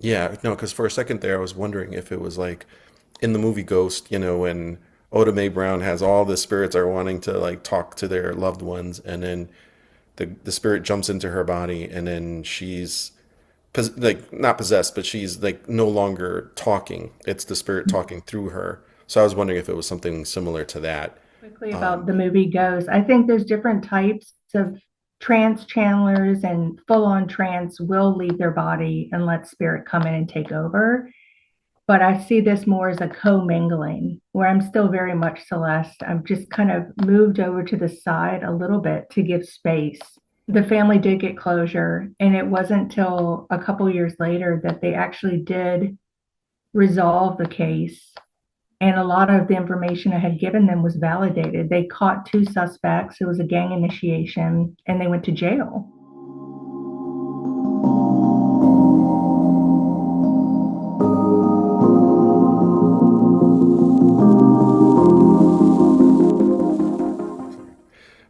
Yeah, no, because for a second there, I was wondering if it was like in the movie Ghost, when Oda Mae Brown has all the spirits are wanting to like talk to their loved ones, and then the spirit jumps into her body, and then she's like not possessed, but she's like no longer talking. It's the spirit talking through her. So I was wondering if it was something similar to that. Quickly about Um, the movie goes, I think there's different types of trance channelers, and full on trance will leave their body and let spirit come in and take over. But I see this more as a co-mingling where I'm still very much Celeste. I've just kind of moved over to the side a little bit to give space. The family did get closure, and it wasn't until a couple years later that they actually did resolve the case. And a lot of the information I had given them was validated. They caught two suspects. It was a gang initiation, and they went to jail.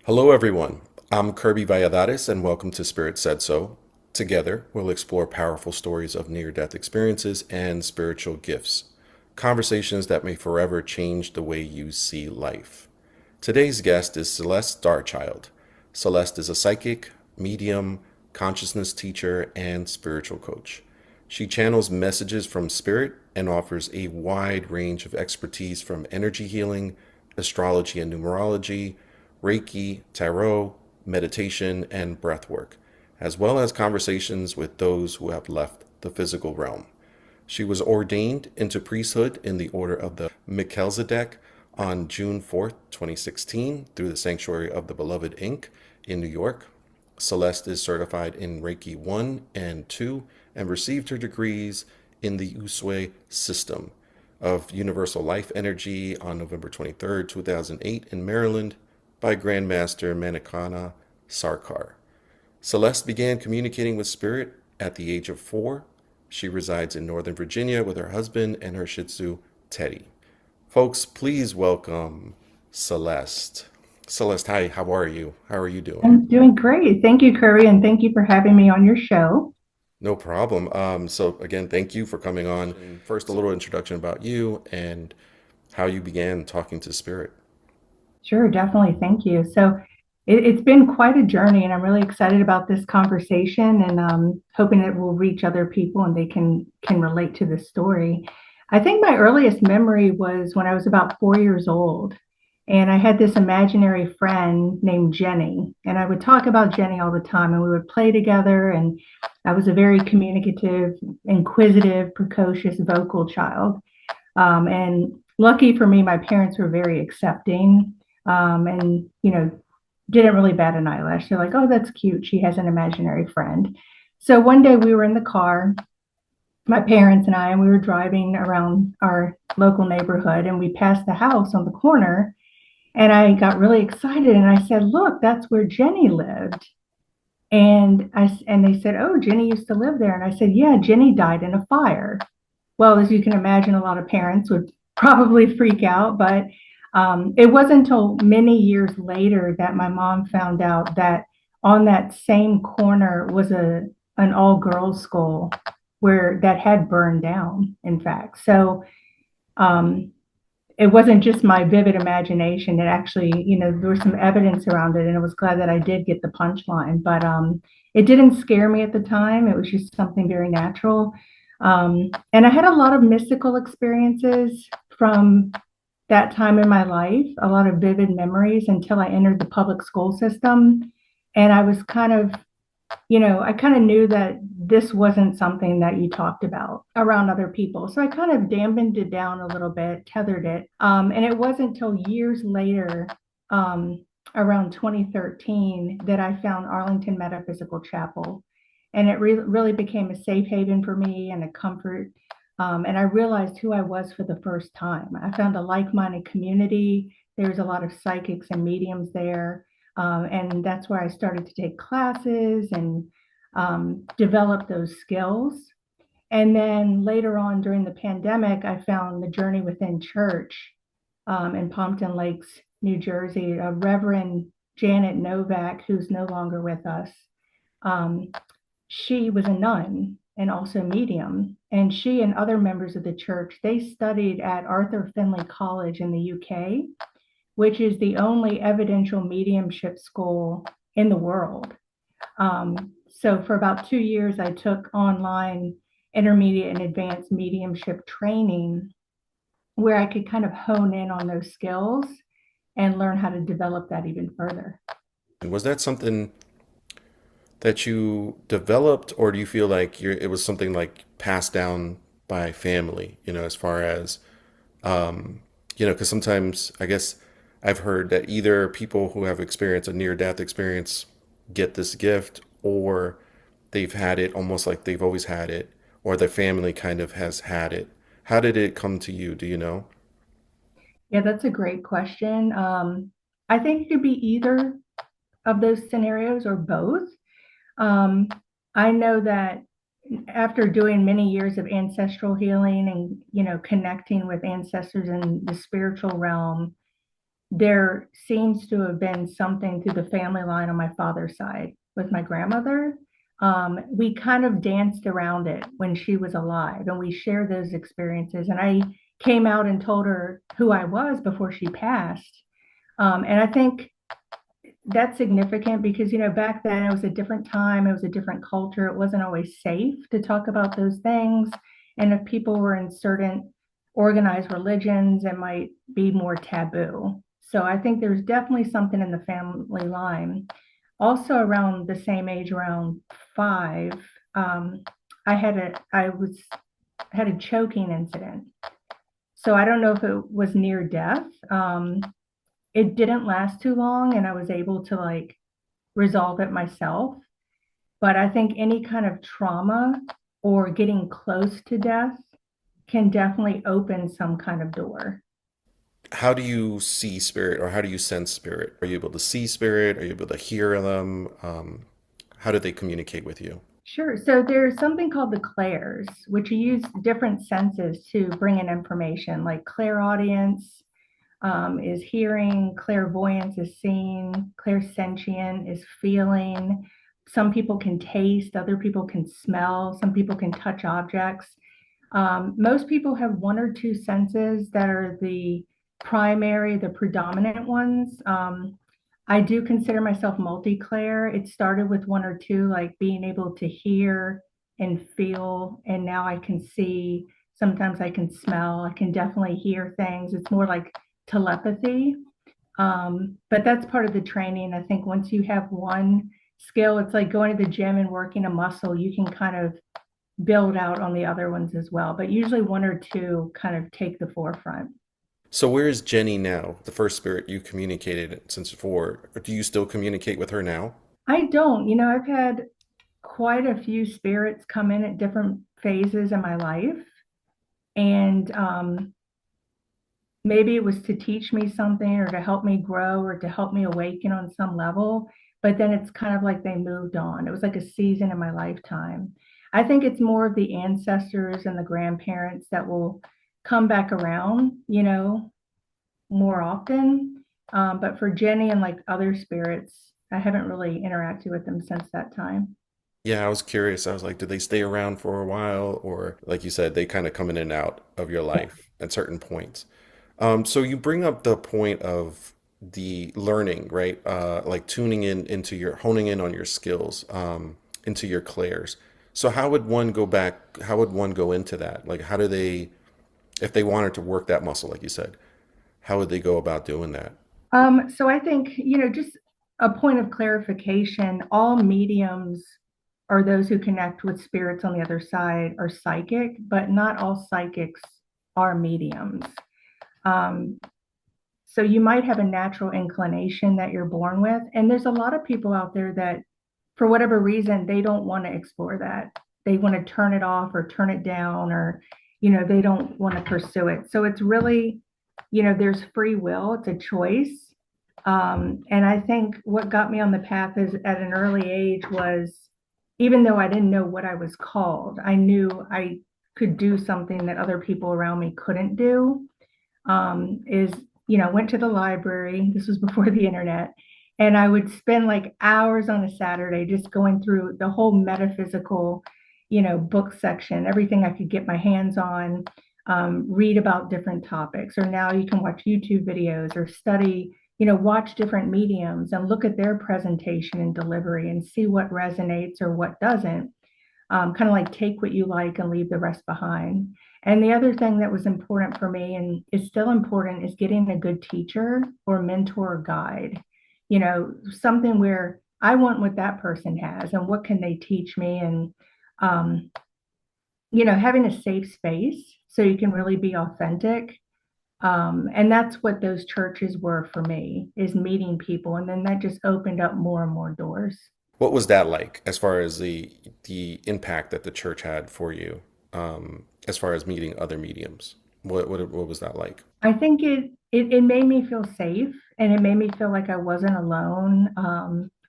Hello, everyone. I'm Kirby Valladares, and welcome to Spirit Said So. Together, we'll explore powerful stories of near death experiences and spiritual gifts, conversations that may forever change the way you see life. Today's guest is Celeste Starchild. Celeste is a psychic, medium, consciousness teacher, and spiritual coach. She channels messages from spirit and offers a wide range of expertise from energy healing, astrology and numerology, Reiki, tarot, meditation, and breath work, as well as conversations with those who have left the physical realm. She was ordained into priesthood in the Order of the Melchizedek on June 4th, 2016, through the Sanctuary of the Beloved Inc. in New York. Celeste is certified in Reiki 1 and 2 and received her degrees in the Usui system of Universal Life Energy on November 23rd, 2008, in Maryland by Grandmaster Manikana Sarkar. Celeste began communicating with spirit at the age of 4. She resides in Northern Virginia with her husband and her Shih Tzu, Teddy. Folks, please welcome Celeste. Celeste, hi, how are you? How are you doing? I'm doing great. Thank you, Curry, and thank you for having me on your show. No problem. So, again, thank you for coming on. And first, a little introduction about you and how you began talking to spirit. Sure, definitely. Thank you. So it's been quite a journey, and I'm really excited about this conversation, and hoping it will reach other people and they can relate to this story. I think my earliest memory was when I was about 4 years old, and I had this imaginary friend named Jenny, and I would talk about Jenny all the time, and we would play together. And I was a very communicative, inquisitive, precocious, vocal child. And lucky for me, my parents were very accepting, and didn't really bat an eyelash. They're like, "Oh, that's cute. She has an imaginary friend." So one day we were in the car, my parents and I, and we were driving around our local neighborhood, and we passed the house on the corner, and I got really excited, and I said, "Look, that's where Jenny lived." And they said, "Oh, Jenny used to live there." And I said, "Yeah, Jenny died in a fire." Well, as you can imagine, a lot of parents would probably freak out, but it wasn't until many years later that my mom found out that on that same corner was a an all girls school where that had burned down, in fact. So um, it wasn't just my vivid imagination. It actually, there was some evidence around it, and I was glad that I did get the punchline. But it didn't scare me at the time. It was just something very natural. And I had a lot of mystical experiences from that time in my life, a lot of vivid memories until I entered the public school system. And I was kind of, I kind of knew that this wasn't something that you talked about around other people. So I kind of dampened it down a little bit, tethered it. And it wasn't until years later, um, around 2013, that I found Arlington Metaphysical Chapel. And it really became a safe haven for me and a comfort. And I realized who I was for the first time. I found a like minded community. There's a lot of psychics and mediums there. And that's where I started to take classes and develop those skills. And then later on during the pandemic, I found the Journey Within Church in Pompton Lakes, New Jersey. Reverend Janet Novak, who's no longer with us, um, she was a nun and also medium. and she and other members of the church, they studied at Arthur Findlay College in the UK, which is the only evidential mediumship school in the world. So for about 2 years, I took online intermediate and advanced mediumship training where I could kind of hone in on those skills and learn how to develop that even further. And was that something that you developed, or do you feel like it was something like passed down by family, as far as, because sometimes I guess I've heard that either people who have experienced a near death experience get this gift, or they've had it almost like they've always had it, or their family kind of has had it. How did it come to you? Do you know? Yeah, that's a great question. I think it could be either of those scenarios or both. Um, I know that after doing many years of ancestral healing and, connecting with ancestors in the spiritual realm, there seems to have been something through the family line on my father's side with my grandmother. We kind of danced around it when she was alive, and we shared those experiences. And I came out and told her who I was before she passed. And I think that's significant because, back then it was a different time, it was a different culture. It wasn't always safe to talk about those things. And if people were in certain organized religions, it might be more taboo. So I think there's definitely something in the family line. Also, around the same age, around 5, um, I was had a choking incident. So I don't know if it was near death. It didn't last too long, and I was able to like resolve it myself. But I think any kind of trauma or getting close to death can definitely open some kind of door. How do you see spirit, or how do you sense spirit? Are you able to see spirit? Are you able to hear them? How do they communicate with you? Sure. So there's something called the clairs, which use different senses to bring in information, like clairaudience is hearing, clairvoyance is seeing, clairsentient is feeling. Some people can taste, other people can smell, some people can touch objects. Most people have one or two senses that are the primary, the predominant ones. I do consider myself multi-clair. It started with one or two, like being able to hear and feel, and now I can see. Sometimes I can smell. I can definitely hear things. It's more like telepathy. But that's part of the training. I think once you have one skill, it's like going to the gym and working a muscle. You can kind of build out on the other ones as well. But usually one or two kind of take the forefront. So where is Jenny now? The first spirit you communicated since before. Do you still communicate with her now? I don't, I've had quite a few spirits come in at different phases in my life. And maybe it was to teach me something or to help me grow or to help me awaken on some level. But then it's kind of like they moved on. It was like a season in my lifetime. I think it's more of the ancestors and the grandparents that will come back around, more often. But for Jenny and like other spirits, I haven't really interacted with them since that time. Yeah, I was curious. I was like, do they stay around for a while, or like you said, they kind of come in and out of your life at certain points? So you bring up the point of the learning, right? Like tuning in into your honing in on your skills, into your clairs. So how would one go back? How would one go into that? Like, how do they, if they wanted to work that muscle, like you said, how would they go about doing that? So I think, just a point of clarification, all mediums or those who connect with spirits on the other side are psychic, but not all psychics are mediums. Um, so you might have a natural inclination that you're born with. And there's a lot of people out there that, for whatever reason, they don't want to explore that. They want to turn it off or turn it down, or, they don't want to pursue it. So it's really, there's free will, it's a choice. And I think what got me on the path is at an early age was, even though I didn't know what I was called, I knew I could do something that other people around me couldn't do. Is, went to the library. This was before the internet. And I would spend like hours on a Saturday just going through the whole metaphysical, book section, everything I could get my hands on, read about different topics. Or now you can watch YouTube videos or study, watch different mediums and look at their presentation and delivery and see what resonates or what doesn't. Kind of like take what you like and leave the rest behind. And the other thing that was important for me and is still important is getting a good teacher or mentor or guide. Something where I want what that person has and what can they teach me, and um, having a safe space so you can really be authentic. And that's what those churches were for me, is meeting people. And then that just opened up more and more doors. What was that like as far as the impact that the church had for you, as far as meeting other mediums? What was that like? I think it made me feel safe, and it made me feel like I wasn't alone.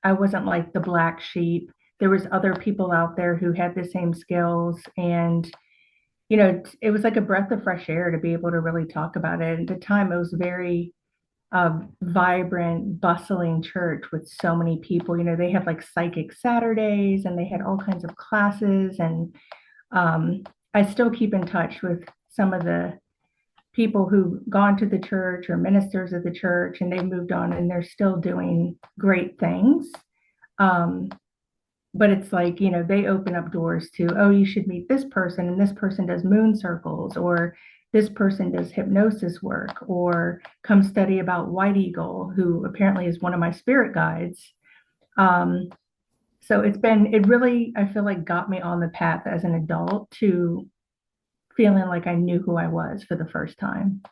I wasn't like the black sheep. There was other people out there who had the same skills, and it was like a breath of fresh air to be able to really talk about it. At the time, it was very vibrant, bustling church with so many people. They had like psychic Saturdays, and they had all kinds of classes, and I still keep in touch with some of the people who've gone to the church or ministers of the church, and they've moved on and they're still doing great things. Um, but it's like, they open up doors to, oh, you should meet this person, and this person does moon circles, or this person does hypnosis work, or come study about White Eagle, who apparently is one of my spirit guides. Um, so it really, I feel like, got me on the path as an adult to feeling like I knew who I was for the first time.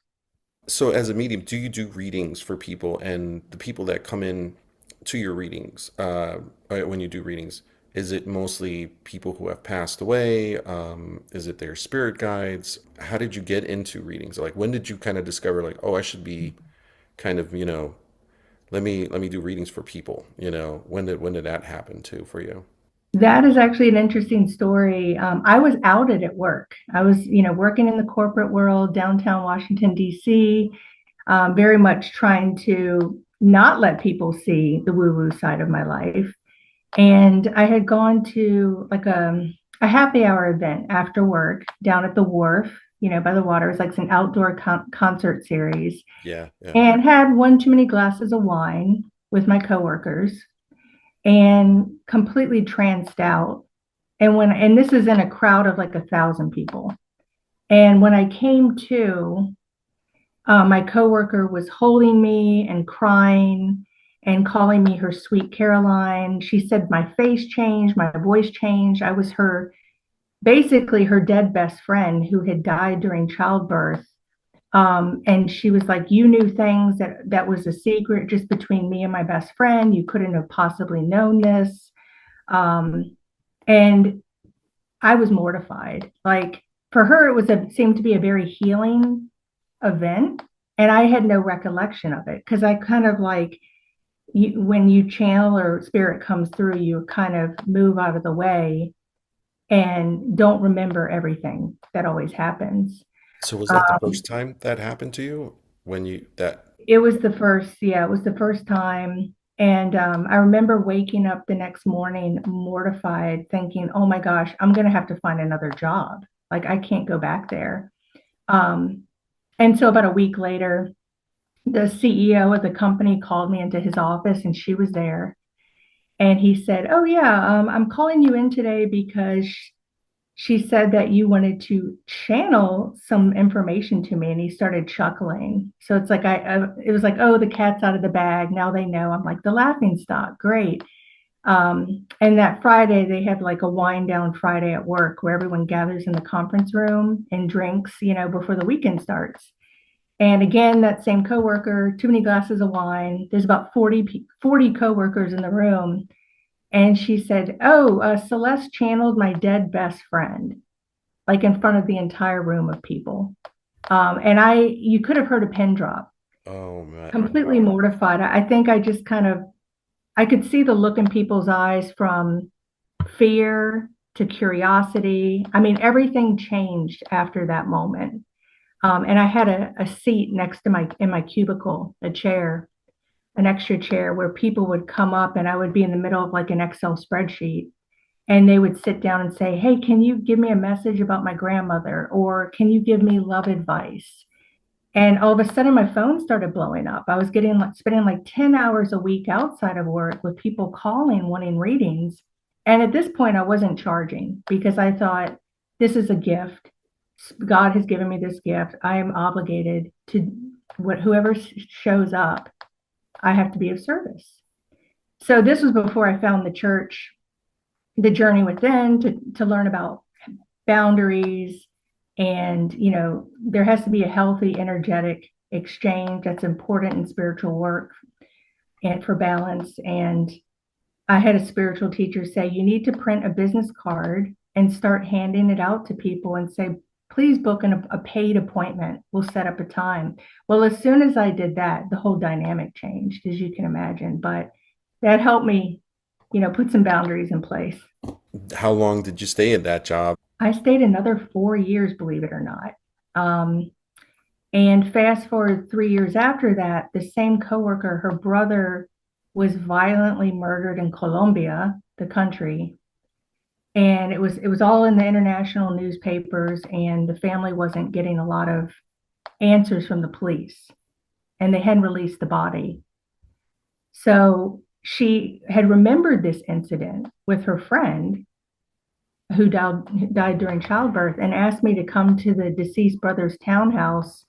So, as a medium, do you do readings for people, and the people that come in to your readings, when you do readings, is it mostly people who have passed away? Is it their spirit guides? How did you get into readings? Like, when did you kind of discover, like, oh, I should be kind of, let me do readings for people? When did that happen too for you? That is actually an interesting story. I was outed at work. I was, working in the corporate world, downtown Washington, D.C., very much trying to not let people see the woo-woo side of my life. And I had gone to like a happy hour event after work down at the wharf, by the water. It was like an outdoor concert series, Yeah, yeah. and had one too many glasses of wine with my coworkers and completely tranced out. And this is in a crowd of like 1,000 people. And when I came to, my coworker was holding me and crying and calling me her sweet Caroline. She said my face changed, my voice changed. I was basically her dead best friend who had died during childbirth. And she was like, "You knew things that was a secret just between me and my best friend. You couldn't have possibly known this." Um, and I was mortified. Like, for her, seemed to be a very healing event, and I had no recollection of it because I kind of like, when you channel or spirit comes through, you kind of move out of the way and don't remember everything that always happens. So was that the Um, first time that happened to you? When you that it was the first, yeah, it was the first time. And I remember waking up the next morning mortified, thinking, oh my gosh, I'm going to have to find another job. Like, I can't go back there. Um, and so about a week later, the CEO of the company called me into his office, and she was there. And he said, "Oh, yeah, I'm calling you in today because she said that you wanted to channel some information to me." And he started chuckling. So it's like, it was like, oh, the cat's out of the bag. Now they know I'm like the laughing stock. Great. And that Friday, they have like a wind down Friday at work where everyone gathers in the conference room and drinks, before the weekend starts. And again, that same coworker, too many glasses of wine. There's about 40 coworkers in the room. And she said, "Oh, Celeste channeled my dead best friend," like in front of the entire room of people. And you could have heard a pin drop. oh my Completely mortified. I think I just kind of, I could see the look in people's eyes from fear to curiosity. I mean, everything changed after that moment. And I had a seat next to in my cubicle, a chair, an extra chair where people would come up, and I would be in the middle of like an Excel spreadsheet. and they would sit down and say, "Hey, can you give me a message about my grandmother? Or can you give me love advice?" And all of a sudden, my phone started blowing up. I was getting like spending like 10 hours a week outside of work with people calling, wanting readings. And at this point, I wasn't charging because I thought this is a gift. God has given me this gift. I am obligated to whoever shows up, I have to be of service. So this was before I found the church, the journey within to learn about boundaries. And, there has to be a healthy, energetic exchange that's important in spiritual work and for balance. And I had a spiritual teacher say, you need to print a business card and start handing it out to people and say, please book a paid appointment. We'll set up a time. Well, as soon as I did that, the whole dynamic changed, as you can imagine. But that helped me, put some boundaries in place. How long did you stay in that job? I stayed another 4 years, believe it or not. And fast forward 3 years after that, the same coworker, her brother was violently murdered in Colombia, the country. And it was all in the international newspapers, and the family wasn't getting a lot of answers from the police, and they hadn't released the body. So she had remembered this incident with her friend who died during childbirth, and asked me to come to the deceased brother's townhouse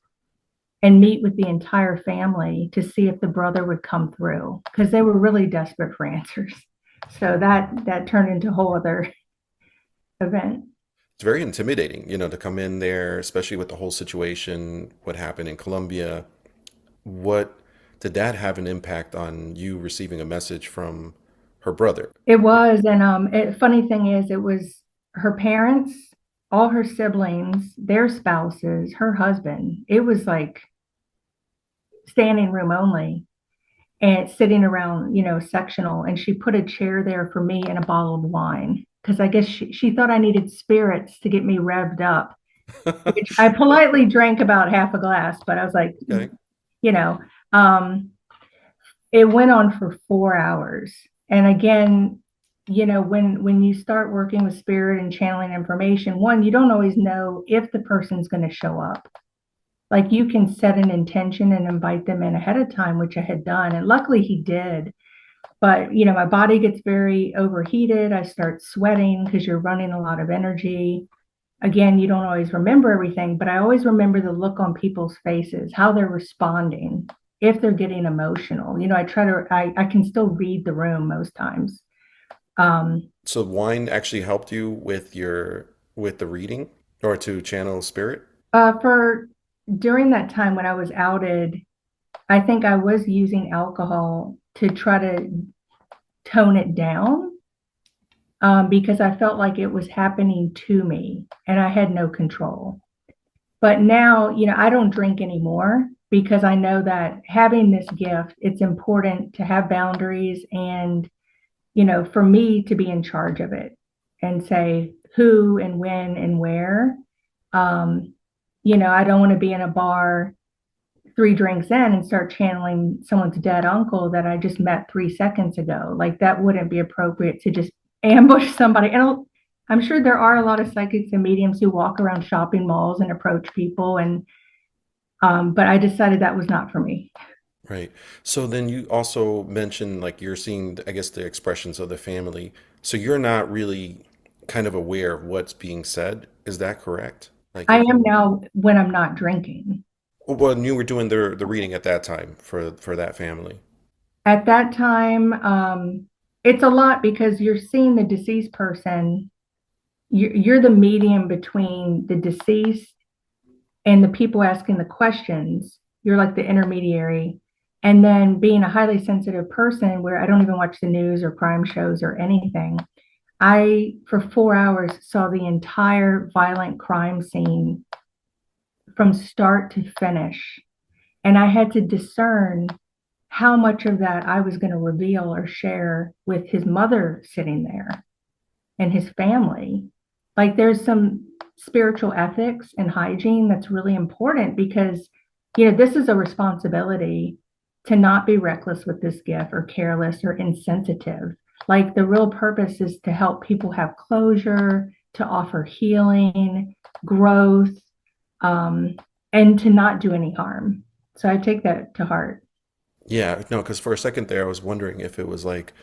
and meet with the entire family to see if the brother would come through, because they were really desperate for answers. So that turned into a whole other event. It's very intimidating, to come in there, especially with the whole situation, what happened in Colombia. What did that have an impact on you receiving a message from her brother? It was, and funny thing is, it was her parents, all her siblings, their spouses, her husband. It was like standing room only, and sitting around, sectional. And she put a chair there for me and a bottle of wine because I guess she thought I needed spirits to get me revved up, which I politely drank about half a glass, but I was like, Okay. you know, um, it went on for 4 hours. And again, when you start working with spirit and channeling information, one, you don't always know if the person's going to show up. Like, you can set an intention and invite them in ahead of time, which I had done. And luckily he did. But, my body gets very overheated. I start sweating because you're running a lot of energy. Again, you don't always remember everything, but I always remember the look on people's faces, how they're responding, if they're getting emotional. I can still read the room most times. So wine actually helped you with the reading or to channel spirit? For during that time when I was outed, I think I was using alcohol to try to tone it down, because I felt like it was happening to me and I had no control. But now, I don't drink anymore because I know that having this gift, it's important to have boundaries and, for me to be in charge of it and say who and when and where. Um, I don't want to be in a bar 3 drinks in and start channeling someone's dead uncle that I just met 3 seconds ago. Like, that wouldn't be appropriate to just ambush somebody. And I'm sure there are a lot of psychics and mediums who walk around shopping malls and approach people. And but I decided that was not for me. Right. So then you also mentioned like you're seeing, I guess, the expressions of the family. So you're not really kind of aware of what's being said. Is that correct? Like I if am now when I'm not drinking. well, you were doing the reading at that time for that family. At that time, it's a lot because you're seeing the deceased person. You're the medium between the deceased and the people asking the questions. You're like the intermediary. And then, being a highly sensitive person where I don't even watch the news or crime shows or anything, I, for 4 hours, saw the entire violent crime scene from start to finish. And I had to discern how much of that I was going to reveal or share with his mother sitting there and his family. Like, there's some spiritual ethics and hygiene that's really important because, this is a responsibility to not be reckless with this gift or careless or insensitive. Like the real purpose is to help people have closure, to offer healing, growth, um, and to not do any harm. So I take that to heart. Yeah, no, because for a second there, I was wondering if it was like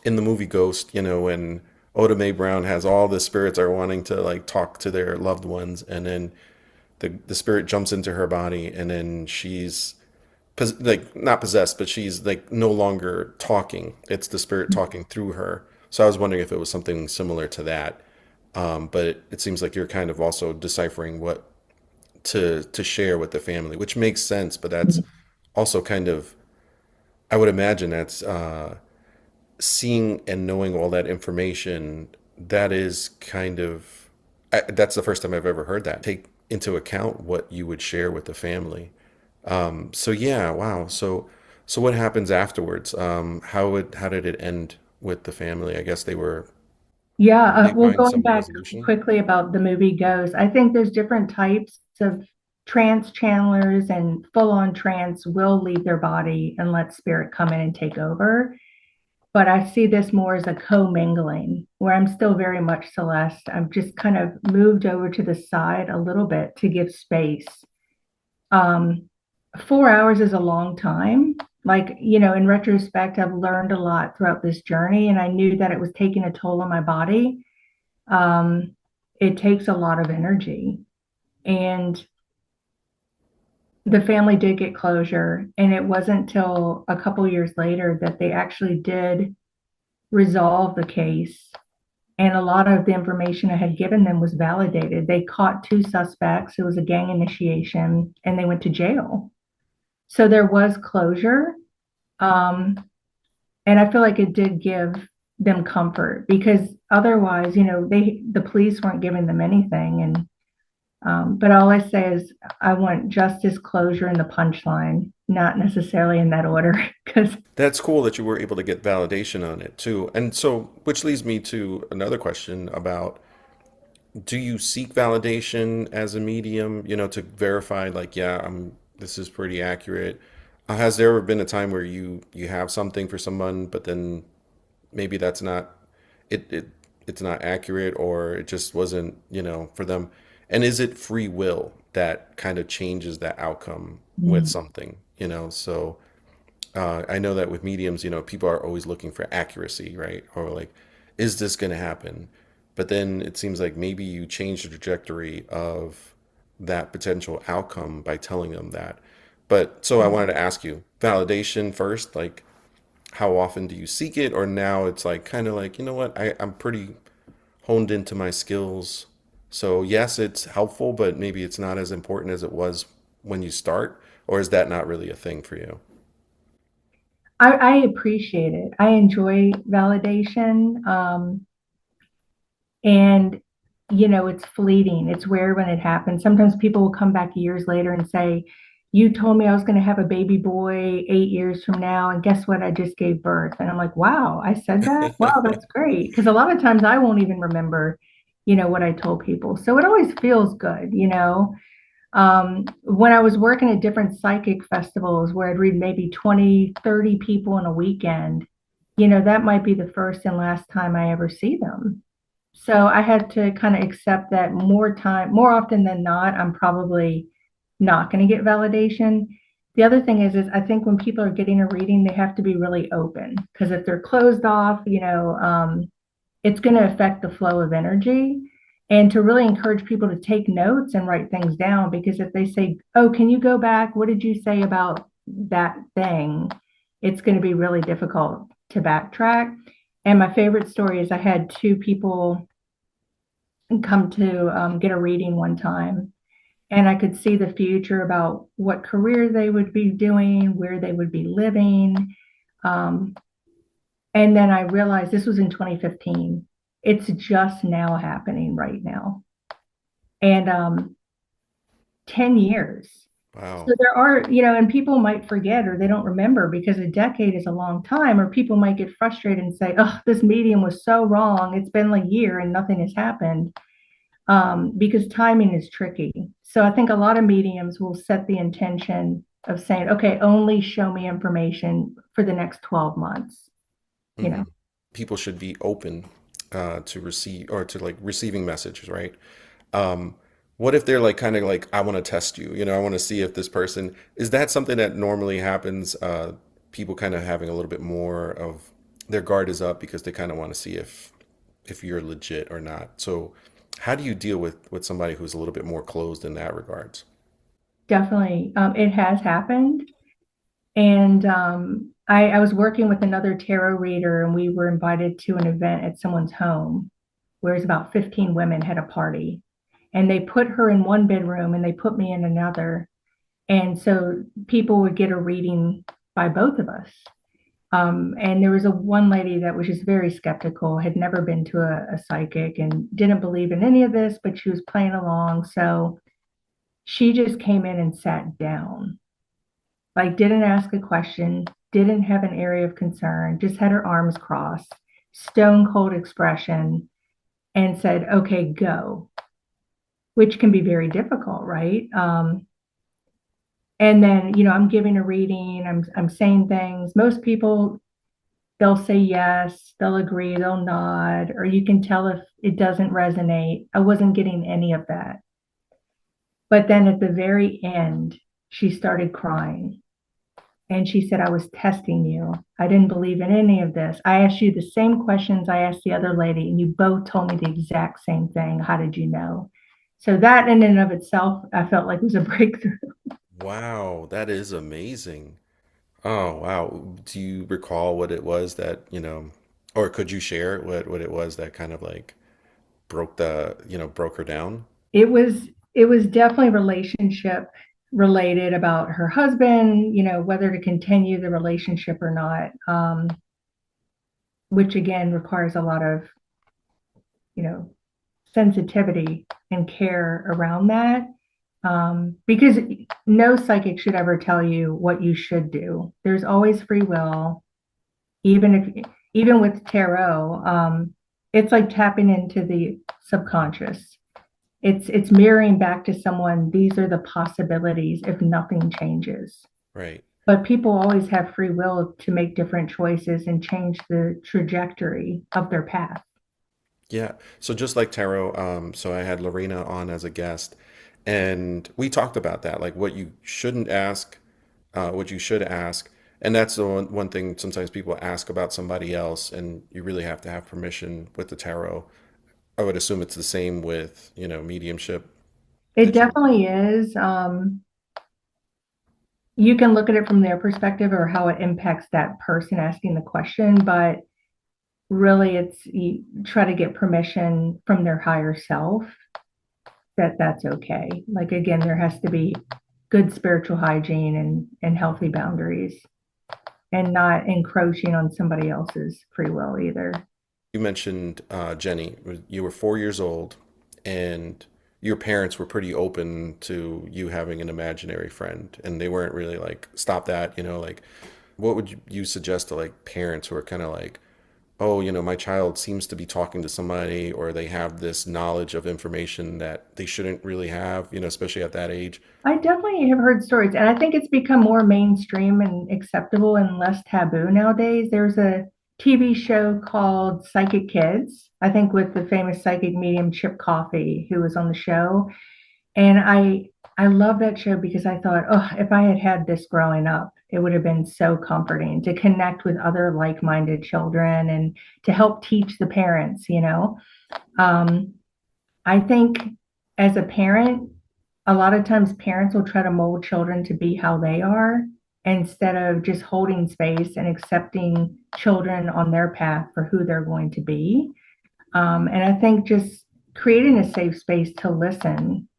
in the movie Ghost, when Oda Mae Brown has all the spirits are wanting to like talk to their loved ones, and then the spirit jumps into her body, and then she's like not possessed, but she's like no longer talking. It's the spirit talking through her. So I was wondering if it was something similar to that. But it seems like you're kind of also deciphering what to share with the family, which makes sense. But that's also kind of, I would imagine that's seeing and knowing all that information. That is kind of, that's the first time I've ever heard that. Take into account what you would share with the family. So yeah, wow. So what happens afterwards? How did it end with the family? I guess Yeah, did they well, find going some back resolution? quickly about the movie Ghost, I think there's different types of trance channelers, and full on trance will leave their body and let spirit come in and take over. But I see this more as a co-mingling where I'm still very much Celeste. I'm just kind of moved over to the side a little bit to give space. Um, 4 hours is a long time. Like, in retrospect, I've learned a lot throughout this journey, and I knew that it was taking a toll on my body. um, it takes a lot of energy. And the family did get closure. And it wasn't until a couple years later that they actually did resolve the case. And a lot of the information I had given them was validated. They caught two suspects. It was a gang initiation, and they went to jail. So there was closure. Um, and I feel like it did give them comfort, because otherwise, the police weren't giving them anything. And but all I say is I want justice, closure, and the punchline, not necessarily in that order. Because That's cool that you were able to get validation on it too. And so, which leads me to another question about, do you seek validation as a medium, to verify like, yeah, this is pretty accurate? Has there ever been a time where you have something for someone, but then maybe that's not it's not accurate, or it just wasn't, for them? And is it free will that kind of changes that outcome with something, so I know that with mediums, people are always looking for accuracy, right? Or like, is this going to happen? But then it seems like maybe you change the trajectory of that potential outcome by telling them that. But so I wanted to ask you, validation first, like how often do you seek it? Or now it's like kind of like, what, I'm pretty honed into my skills. So yes, it's helpful, but maybe it's not as important as it was when you start. Or is that not really a thing for you? I appreciate it. I enjoy validation. And, it's fleeting. It's rare when it happens. Sometimes people will come back years later and say, you told me I was going to have a baby boy 8 years from now. And guess what? I just gave birth. And I'm like, wow, I said that? Wow, that's great. Because a lot of times I won't even remember, what I told people. So it always feels good. When I was working at different psychic festivals where I'd read maybe 20, 30 people in a weekend, that might be the first and last time I ever see them. So I had to kind of accept that more often than not, I'm probably not going to get validation. The other thing is I think when people are getting a reading, they have to be really open, because if they're closed off, it's going to affect the flow of energy. And to really encourage people to take notes and write things down, because if they say, oh, can you go back? What did you say about that thing? It's going to be really difficult to backtrack. And my favorite story is I had two people come to get a reading one time, and I could see the future about what career they would be doing, where they would be living. Um, and then I realized this was in 2015. It's just now happening right now. And 10 years. Wow. So there are, and people might forget or they don't remember, because a decade is a long time, or people might get frustrated and say, oh, this medium was so wrong. It's been like a year and nothing has happened, because timing is tricky. So I think a lot of mediums will set the intention of saying, okay, only show me information for the next 12 months, you Hmm. know. people should be open to receive or to like receiving messages, right? Um, what if they're like kind of like, I want to test you, I want to see if this person is that something that normally happens? People kind of having a little bit more of their guard is up because they kind of want to see if you're legit or not. So, how do you deal with somebody who's a little bit more closed in that regards? Definitely. It has happened. And I was working with another tarot reader, and we were invited to an event at someone's home where it's about 15 women had a party. And they put her in one bedroom and they put me in another. And so people would get a reading by both of us. And there was a one lady that was just very skeptical, had never been to a psychic and didn't believe in any of this, but she was playing along. So she just came in and sat down, like didn't ask a question, didn't have an area of concern, just had her arms crossed, stone cold expression, and said, okay, go, which can be very difficult, right? And then, I'm giving a reading, I'm saying things. Most people, they'll say yes, they'll agree, they'll nod, or you can tell if it doesn't resonate. I wasn't getting any of that. But then at the very end, she started crying. And she said, I was testing you. I didn't believe in any of this. I asked you the same questions I asked the other lady, and you both told me the exact same thing. How did you know? So that in and of itself, I felt like was a breakthrough. Wow, that is amazing. Oh, wow. Do you recall what it was that, or could you share what it was that kind of like broke her down? It was definitely relationship related about her husband, whether to continue the relationship or not, which again requires a lot of, you know, sensitivity and care around that. Because no psychic should ever tell you what you should do. There's always free will, even with tarot. It's like tapping into the subconscious. It's mirroring back to someone. These are the possibilities if nothing changes. Right. But people always have free will to make different choices and change the trajectory of their path. Yeah. So just like tarot, so I had Lorena on as a guest, and we talked about that, like what you shouldn't ask, what you should ask. And that's the one thing sometimes people ask about somebody else, and you really have to have permission with the tarot. I would assume it's the same with, mediumship It that you. definitely is. You can look at it from their perspective or how it impacts that person asking the question, but really it's you try to get permission from their higher self that that's okay. Like again, there has to be good spiritual hygiene and healthy boundaries and not encroaching on somebody else's free will either. You mentioned Jenny, you were 4 years old, and your parents were pretty open to you having an imaginary friend, and they weren't really like, stop that, like, what would you suggest to like parents who are kind of like, oh, my child seems to be talking to somebody, or they have this knowledge of information that they shouldn't really have, especially at that age? I definitely have heard stories, and I think it's become more mainstream and acceptable and less taboo nowadays. There's a TV show called Psychic Kids, I think with the famous psychic medium Chip Coffey, who was on the show. And I love that show because I thought, oh, if I had had this growing up, it would have been so comforting to connect with other like-minded children and to help teach the parents. Um, I think as a parent, a lot of times parents will try to mold children to be how they are instead of just holding space and accepting children on their path for who they're going to be. And I think just creating a safe space to listen,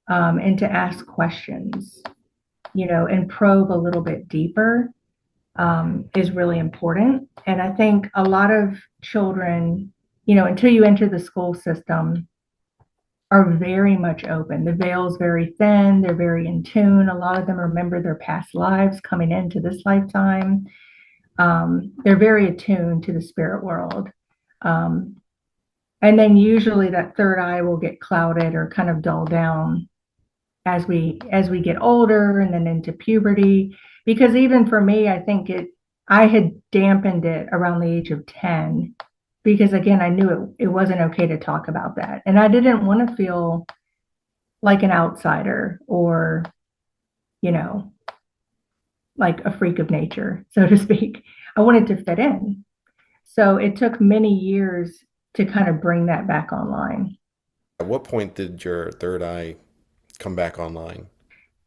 and to ask questions, and probe a little bit deeper, is really important. And I think a lot of children, until you enter the school system, are very much open. The veil's very thin, they're very in tune. A lot of them remember their past lives coming into this lifetime. They're very attuned to the spirit world. Um, and then usually that third eye will get clouded or kind of dull down as we get older and then into puberty. Because even for me, I think I had dampened it around the age of 10 because again, I knew it wasn't okay to talk about that. And I didn't want to feel like an outsider or, you know, like a freak of nature, so to speak. I wanted to fit in. So it took many years to kind of bring that back online. At what point did your third eye come back online?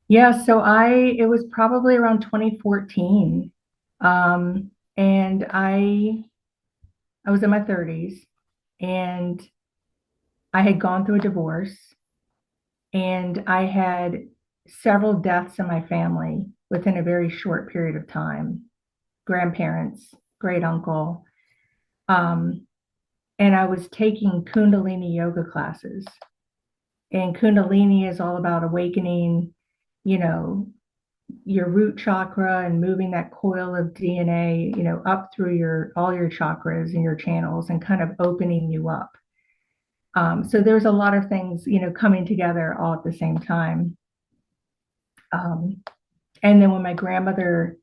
Yeah, so it was probably around 2014. And I was in my 30s and I had gone through a divorce and I had several deaths in my family within a very short period of time. Grandparents, great uncle. Um, and I was taking Kundalini yoga classes. And Kundalini is all about awakening, you know, your root chakra and moving that coil of DNA, up through your all your chakras and your channels and kind of opening you up. So there's a lot of things, coming together all at the same time. Um, and then when my grandmother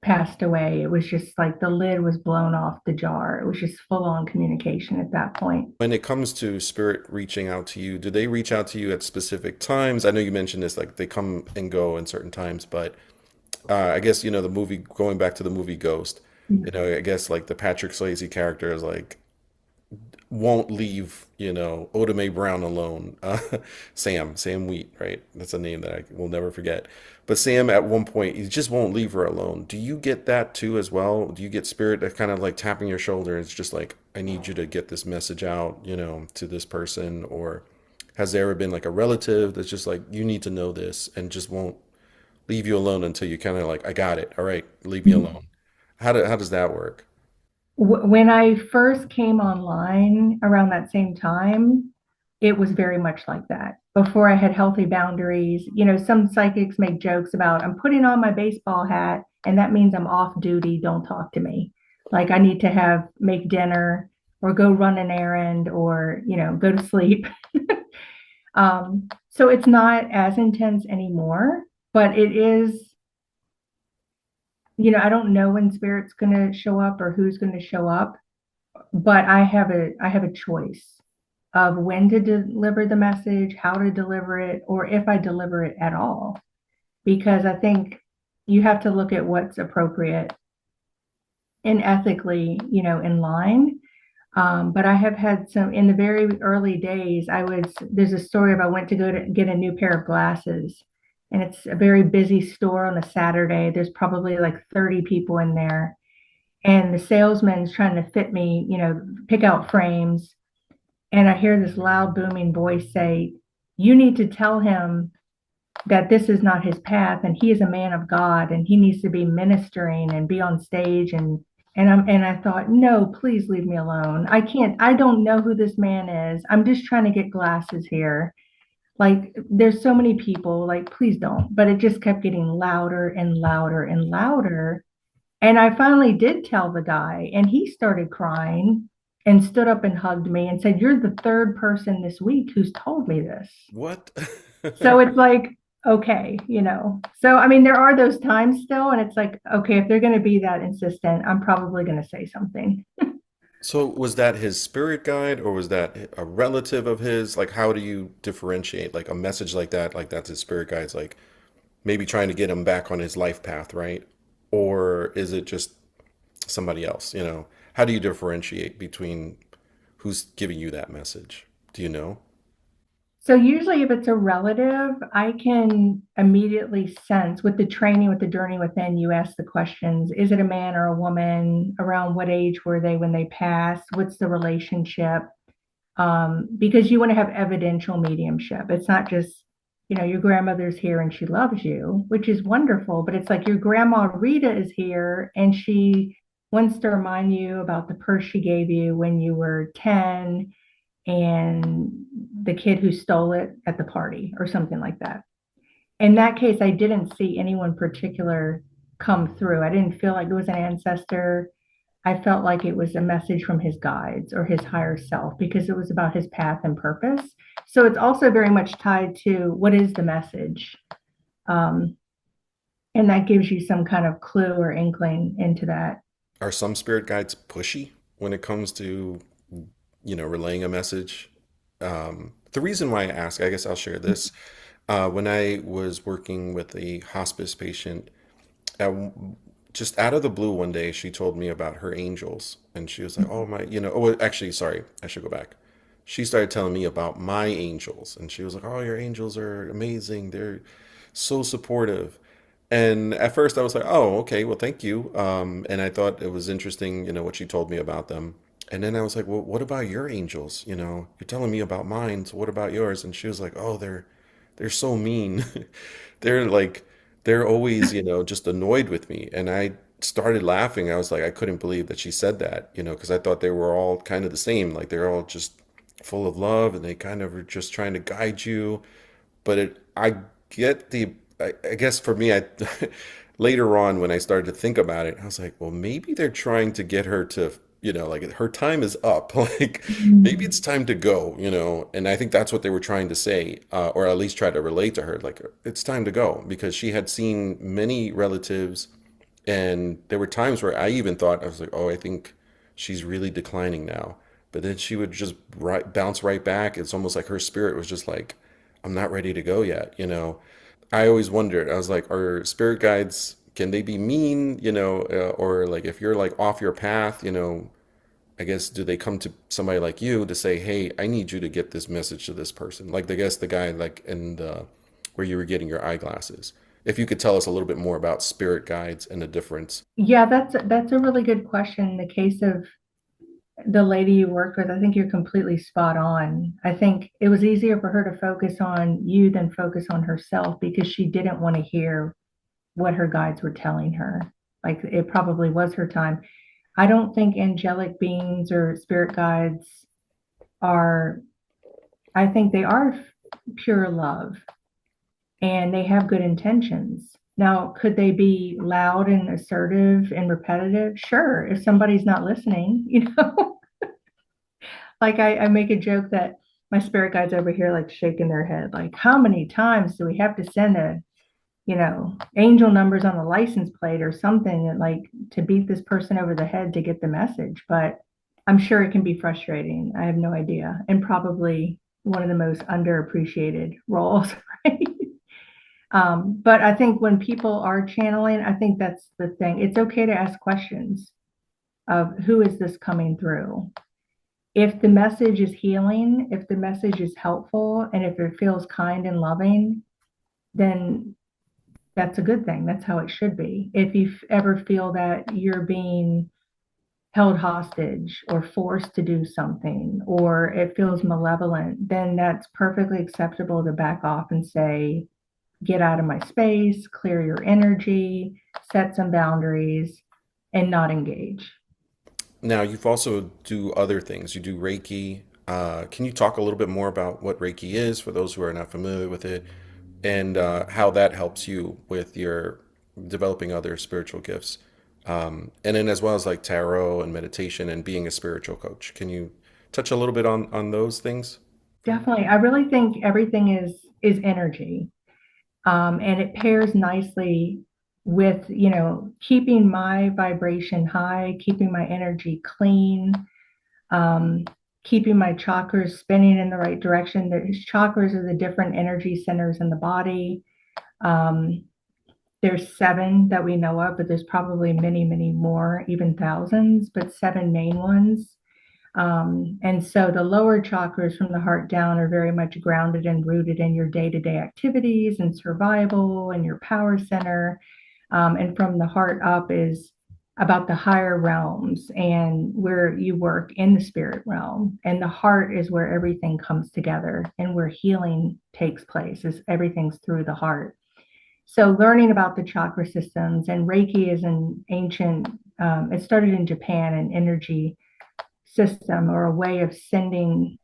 passed away, it was just like the lid was blown off the jar. It was just full on communication at that point. When it comes to spirit reaching out to you, do they reach out to you at specific times? I know you mentioned this, like they come and go in certain times, but I guess, the movie, going back to the movie Ghost, I guess like the Patrick Swayze character is like, won't leave, Oda Mae Brown alone. Sam Wheat, right? That's a name that I will never forget. But Sam, at one point, he just won't leave her alone. Do you get that too as well? Do you get spirit that kind of like tapping your shoulder? And it's just like, I need you to get this message out, to this person. Or has there ever been like a relative that's just like, you need to know this and just won't leave you alone until you kind of like, I got it. All right, leave me alone. How does that work? When I first came online around that same time, it was very much like that. Before I had healthy boundaries, some psychics make jokes about I'm putting on my baseball hat and that means I'm off duty, don't talk to me. Like I need to have make dinner or go run an errand or, go to sleep. So it's not as intense anymore, but it is, I don't know when spirit's going to show up or who's going to show up, but I have a choice of when to deliver the message, how to deliver it, or if I deliver it at all. Because I think you have to look at what's appropriate and ethically, in line. But I have had some in the very early days. There's a story of I went to go to get a new pair of glasses, and it's a very busy store on a Saturday. There's probably like 30 people in there, and the salesman's trying to fit me, pick out frames. And I hear this loud, booming voice say, "You need to tell him that this is not his path and he is a man of God and he needs to be ministering and be on stage." And I thought, no, please leave me alone. I don't know who this man is. I'm just trying to get glasses here. Like there's so many people, like, please don't. But it just kept getting louder and louder and louder. And I finally did tell the guy, and he started crying and stood up and hugged me and said, "You're the third person this week who's told me this." What? So it's like, okay. So, I mean, there are those times still, and it's like, okay, if they're going to be that insistent, I'm probably going to say something. So was that his spirit guide or was that a relative of his? Like, how do you differentiate like a message like that's his spirit guide's like maybe trying to get him back on his life path, right? Or is it just somebody else, How do you differentiate between who's giving you that message? Do you know? So usually if it's a relative, I can immediately sense with the training with the journey within, you ask the questions, is it a man or a woman? Around what age were they when they passed? What's the relationship? Because you want to have evidential mediumship. It's not just, your grandmother's here and she loves you, which is wonderful, but it's like your grandma Rita is here and she wants to remind you about the purse she gave you when you were 10 and the kid who stole it at the party or something like that. In that case, I didn't see anyone particular come through. I didn't feel like it was an ancestor. I felt like it was a message from his guides or his higher self because it was about his path and purpose. So it's also very much tied to what is the message. Um, And that gives you some kind of clue or inkling into that. Are some spirit guides pushy when it comes to, relaying a message? The reason why I ask, I guess I'll share this. When I was working with a hospice patient, uh, just out of the blue one day, she told me about her angels. And she was like, oh, my, oh, actually, sorry, I should go back. She started telling me about my angels. And she was like, oh, your angels are amazing. They're so supportive. And at first I was like, oh, okay, well, thank you. And I thought it was interesting, what she told me about them. And then I was like, well, what about your angels? You're telling me about mine, so what about yours? And she was like, oh, they're so mean. They're like, they're always, just annoyed with me. And I started laughing. I was like, I couldn't believe that she said that, because I thought they were all kind of the same. Like they're all just full of love and they kind of are just trying to guide you. But I get I guess for me, later on when I started to think about it, I was like, well, maybe they're trying to get her to, like her time is up. Like maybe it's Mm. time to go, and I think that's what they were trying to say, or at least try to relate to her. Like it's time to go because she had seen many relatives, and there were times where I even thought, I was like, oh, I think she's really declining now. But then she would just bounce right back. It's almost like her spirit was just like, I'm not ready to go yet. I always wondered, I was like, are spirit guides, can they be mean, or like if you're like off your path, I guess, do they come to somebody like you to say, hey, I need you to get this message to this person? Like, I guess the guy like in the, where you were getting your eyeglasses. If you could tell us a little bit more about spirit guides and the difference. Yeah, that's a really good question. In the case of the lady you worked with, I think you're completely spot on. I think it was easier for her to focus on you than focus on herself because she didn't want to hear what her guides were telling her. Like it probably was her time. I don't think angelic beings or spirit guides are, I think they are pure love and they have good intentions. Now, could they be loud and assertive and repetitive? Sure, if somebody's not listening, like I make a joke that my spirit guides over here like shaking their head, like, how many times do we have to send angel numbers on the license plate or something that, like, to beat this person over the head to get the message? But I'm sure it can be frustrating. I have no idea. And probably one of the most underappreciated roles, right? But I think when people are channeling, I think that's the thing. It's okay to ask questions of who is this coming through? If the message is healing, if the message is helpful, and if it feels kind and loving, then that's a good thing. That's how it should be. If you ever feel that you're being held hostage or forced to do something, or it feels malevolent, then that's perfectly acceptable to back off and say, get out of my space, clear your energy, set some boundaries, and not engage. Now, you've also do other things. You do Reiki. Can you talk a little bit more about what Reiki is for those who are not familiar with it, and how that helps you with your developing other spiritual gifts? And then as well as like tarot and meditation and being a spiritual coach. Can you touch a little bit on those things? Definitely. I really think everything is energy. And it pairs nicely with, keeping my vibration high, keeping my energy clean, um, keeping my chakras spinning in the right direction. The chakras are the different energy centers in the body. Um, there's seven that we know of, but there's probably many, many more, even thousands, but seven main ones. And so the lower chakras from the heart down are very much grounded and rooted in your day to day activities and survival and your power center. And from the heart up is about the higher realms and where you work in the spirit realm. And the heart is where everything comes together and where healing takes place, is everything's through the heart. So learning about the chakra systems, and Reiki is an ancient, it started in Japan, an energy system or a way of sending.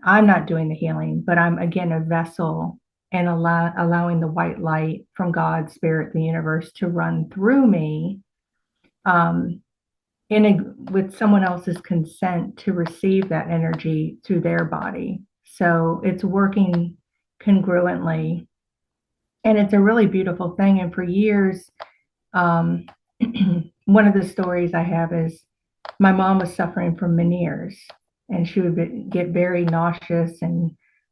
I'm not doing the healing, but I'm again a vessel and allowing the white light from God, spirit, the universe to run through me, um, with someone else's consent to receive that energy through their body. So it's working congruently And it's a really beautiful thing. And for years, um, one of the stories I have is my mom was suffering from Meniere's, and she would get very nauseous and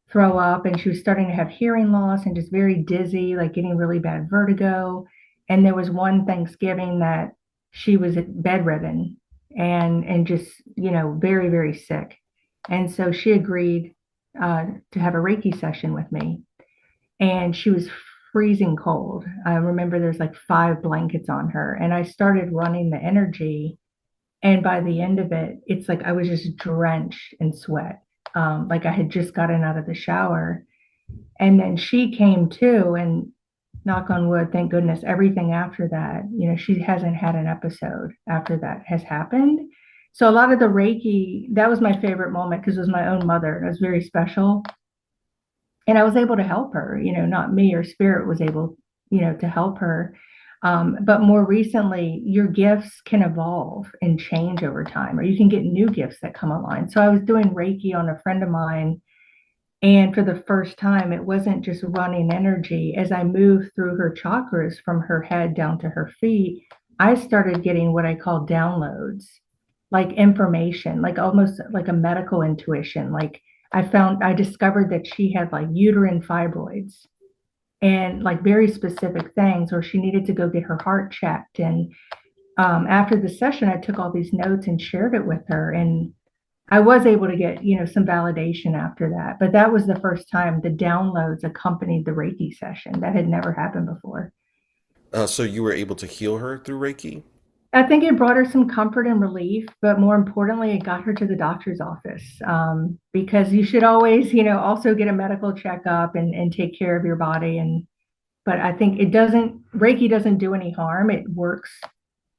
throw up, and she was starting to have hearing loss and just very dizzy, like getting really bad vertigo. And there was one Thanksgiving that she was bedridden and just, very, very sick. And so she agreed to have a Reiki session with me, and she was freezing cold. I remember there's like 5 blankets on her, and I started running the energy. And by the end of it, it's like I was just drenched in sweat, like I had just gotten out of the shower. And then she came too, and knock on wood, thank goodness, everything after that, she hasn't had an episode after that has happened. So a lot of the Reiki, that was my favorite moment because it was my own mother. It was very special. And I was able to help her, not me, or spirit was able, to help her. But more recently, your gifts can evolve and change over time, or you can get new gifts that come online. So I was doing Reiki on a friend of mine, and for the first time, it wasn't just running energy. As I moved through her chakras from her head down to her feet, I started getting what I call downloads, like information, like almost like a medical intuition. Like I discovered that she had like uterine fibroids and like very specific things, or she needed to go get her heart checked. And after the session, I took all these notes and shared it with her. And I was able to get, some validation after that. But that was the first time the downloads accompanied the Reiki session. That had never happened before. So you were able to heal her through Reiki? I think it brought her some comfort and relief, but more importantly, it got her to the doctor's office, because you should always, also get a medical checkup and take care of your body. But I think Reiki doesn't do any harm. It works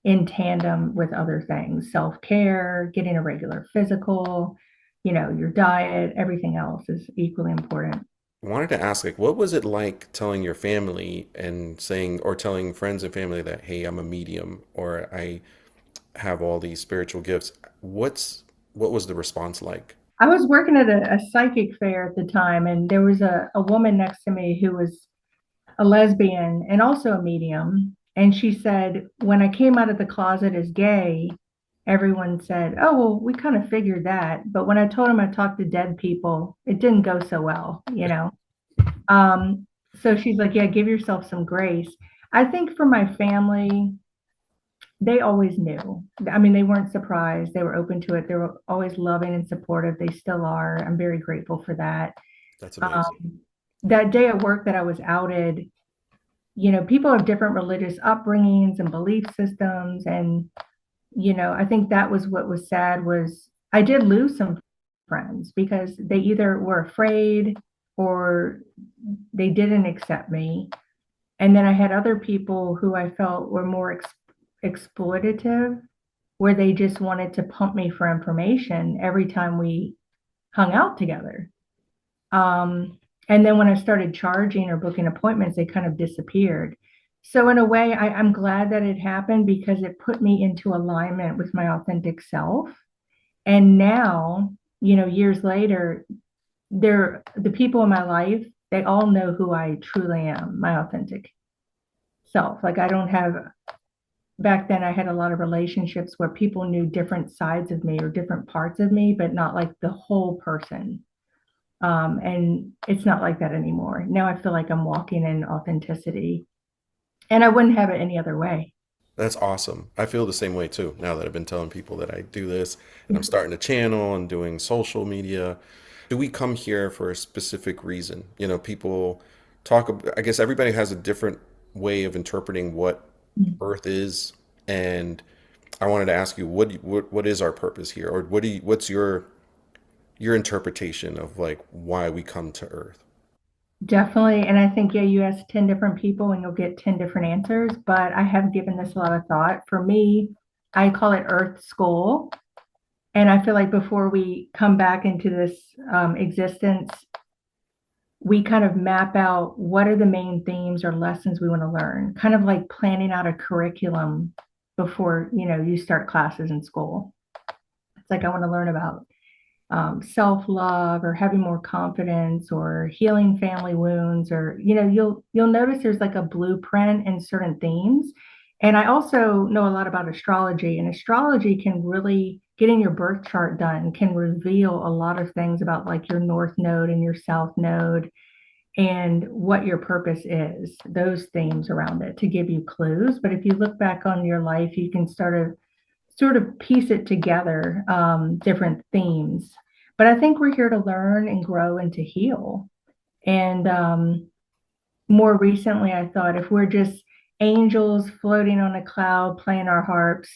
in tandem with other things, self-care, getting a regular physical, your diet, everything else is equally important. I wanted to ask, like, what was it like telling your family and saying, or telling friends and family that, hey, I'm a medium or I have all these spiritual gifts? What was the response like? I was working at a psychic fair at the time, and there was a woman next to me who was a lesbian and also a medium. And she said, when I came out of the closet as gay, everyone said, oh, well, we kind of figured that. But when I told them I talked to dead people, it didn't go so well. Um, so she's like, yeah, give yourself some grace. I think for my family, they always knew. I mean, they weren't surprised. They were open to it. They were always loving and supportive. They still are. I'm very grateful for that. That's amazing. Um, that day at work that I was outed, people have different religious upbringings and belief systems. And, I think that was what was sad was I did lose some friends because they either were afraid or they didn't accept me. And then I had other people who I felt were more exploitative, where they just wanted to pump me for information every time we hung out together. And then when I started charging or booking appointments, they kind of disappeared. So in a way, I'm glad that it happened because it put me into alignment with my authentic self. And now, years later, the people in my life, they all know who I truly am, my authentic self. Like I don't have back then I had a lot of relationships where people knew different sides of me or different parts of me, but not like the whole person. And it's not like that anymore. Now I feel like I'm walking in authenticity, and I wouldn't have it any other way. That's awesome. I feel the same way too. Now that I've been telling people that I do this and I'm starting a channel and doing social media, do we come here for a specific reason? People I guess everybody has a different way of interpreting what Earth is. And I wanted to ask you, what is our purpose here? Or what's your interpretation of like why we come to Earth? Definitely. And I think, yeah, you ask 10 different people and you'll get 10 different answers, but I have given this a lot of thought. For me, I call it Earth School. And I feel like before we come back into this existence, we kind of map out what are the main themes or lessons we want to learn, kind of like planning out a curriculum before, you start classes in school. It's like I want to learn about self-love or having more confidence or healing family wounds, or you'll notice there's like a blueprint in certain themes. And I also know a lot about astrology, and astrology can really, getting your birth chart done can reveal a lot of things about like your north node and your south node and what your purpose is, those themes around it to give you clues. But if you look back on your life, you can sort of piece it together, different themes. But I think we're here to learn and grow and to heal. And more recently, I thought if we're just angels floating on a cloud playing our harps,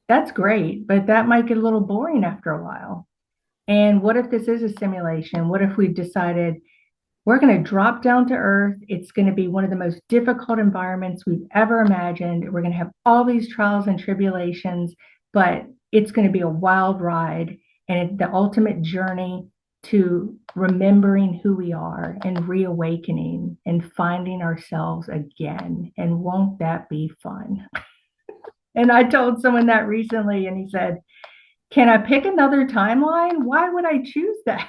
that's great, but that might get a little boring after a while. And what if this is a simulation? What if we decided we're going to drop down to earth? It's going to be one of the most difficult environments we've ever imagined. We're going to have all these trials and tribulations, but it's going to be a wild ride and the ultimate journey to remembering who we are and reawakening and finding ourselves again. And won't that be fun? And I told someone that recently, and he said, can I pick another timeline? Why would I choose that?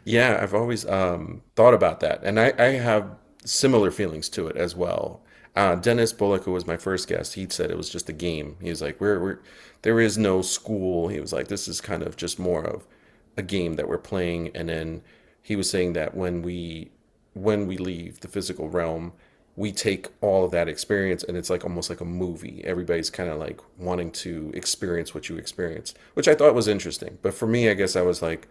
Yeah, I've always thought about that, and I have similar feelings to it as well. Dennis Bullock, who was my first guest, he said it was just a game. He was like, there is no school." He was like, "This is kind of just more of a game that we're playing." And then he was saying that when we leave the physical realm, we take all of that experience, and it's like almost like a movie. Everybody's kind of like wanting to experience what you experienced, which I thought was interesting. But for me, I guess I was like,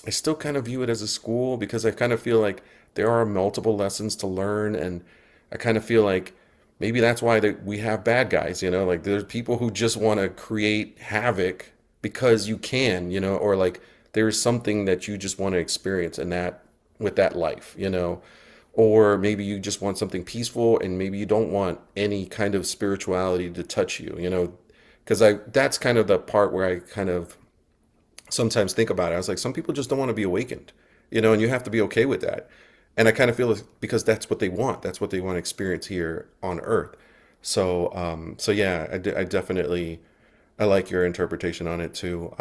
I still kind of view it as a school because I kind of feel like there are multiple lessons to learn, and I kind of feel like maybe that's why we have bad guys, like there's people who just want to create havoc because you can, or like there's something that you just want to experience in that with that life, or maybe you just want something peaceful and maybe you don't want any kind of spirituality to touch you, because I that's kind of the part where I kind of sometimes think about it. I was like, some people just don't want to be awakened, and you have to be okay with that. And I kind of feel it's because that's what they want. That's what they want to experience here on Earth. So yeah, I definitely I like your interpretation on it too.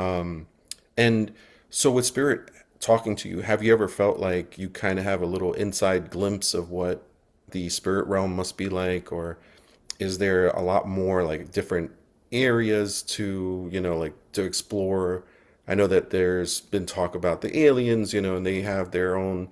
And so with spirit talking to you, have you ever felt like you kind of have a little inside glimpse of what the spirit realm must be like, or is there a lot more like different areas to like to explore? I know that there's been talk about the aliens, and they have their own,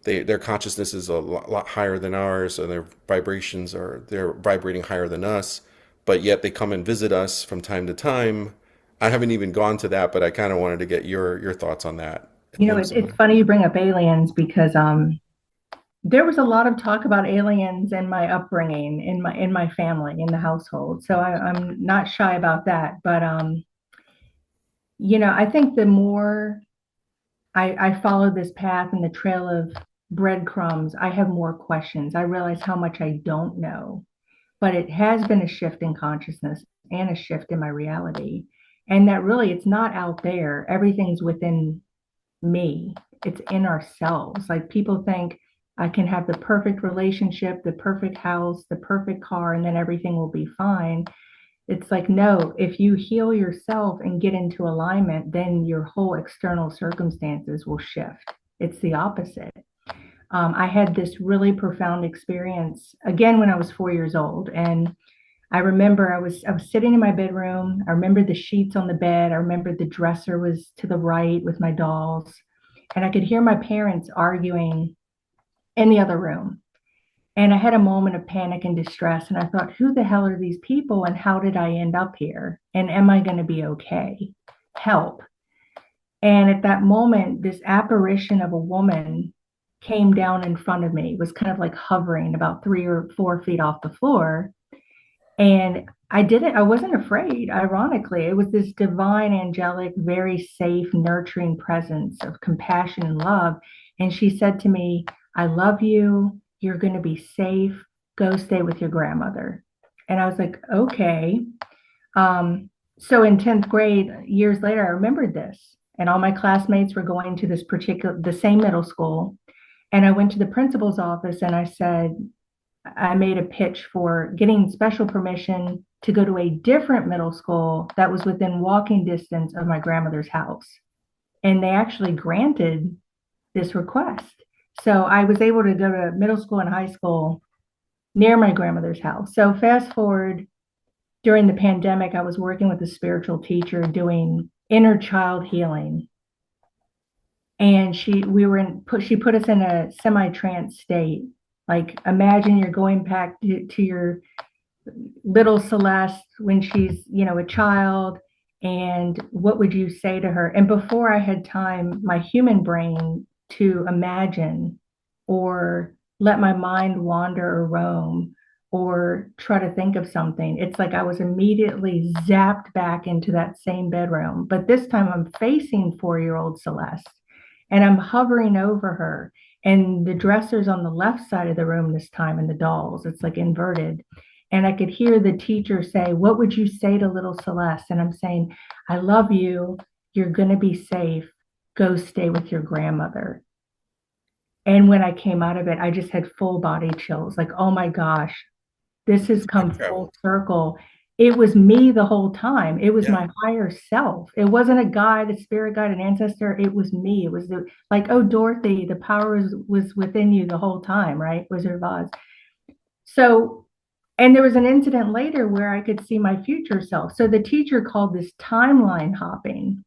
their consciousness is a lot higher than ours, and their vibrations are they're vibrating higher than us, but yet they come and visit us from time to time. I haven't even gone to that, but I kind of wanted to get your thoughts on that. It's funny you bring up aliens because there was a lot of talk about aliens in my upbringing, in my family, in the household. So I'm not shy about that. But I think the more I follow this path and the trail of breadcrumbs, I have more questions. I realize how much I don't know. But it has been a shift in consciousness and a shift in my reality. And that really it's not out there. Everything's within me. It's in ourselves. Like people think I can have the perfect relationship, the perfect house, the perfect car, and then everything will be fine. It's like, no, if you heal yourself and get into alignment, then your whole external circumstances will shift. It's the opposite. I had this really profound experience again when I was 4 years old, and I remember I was sitting in my bedroom. I remember the sheets on the bed. I remember the dresser was to the right with my dolls, and I could hear my parents arguing in the other room. And I had a moment of panic and distress, and I thought, who the hell are these people, and how did I end up here? And am I going to be okay? Help. And at that moment, this apparition of a woman came down in front of me, was kind of like hovering about 3 or 4 feet off the floor. And I wasn't afraid, ironically. It was this divine, angelic, very safe, nurturing presence of compassion and love. And she said to me, I love you. You're going to be safe. Go stay with your grandmother. And I was like, okay. So in 10th grade, years later, I remembered this. And all my classmates were going to the same middle school. And I went to the principal's office and I said, I made a pitch for getting special permission to go to a different middle school that was within walking distance of my grandmother's house. And they actually granted this request. So I was able to go to middle school and high school near my grandmother's house. So fast forward, during the pandemic, I was working with a spiritual teacher doing inner child healing. And she put us in a semi-trance state. Like imagine you're going back to your little Celeste when she's, a child, and what would you say to her? And before I had time, my human brain to imagine or let my mind wander or roam or try to think of something, it's like I was immediately zapped back into that same bedroom. But this time I'm facing 4-year-old Celeste and I'm hovering over her. And the dresser's on the left side of the room this time, and the dolls, it's like inverted. And I could hear the teacher say, "What would you say to little Celeste?" And I'm saying, "I love you. You're going to be safe. Go stay with your grandmother." And when I came out of it, I just had full body chills like, oh my gosh, this has come Time full travel. circle. It was me the whole time. It was Yeah. my higher self. It wasn't a guide, a spirit guide, an ancestor. It was me. It was like, oh, Dorothy, the power was within you the whole time, right? Wizard of Oz. So, and there was an incident later where I could see my future self. So the teacher called this timeline hopping.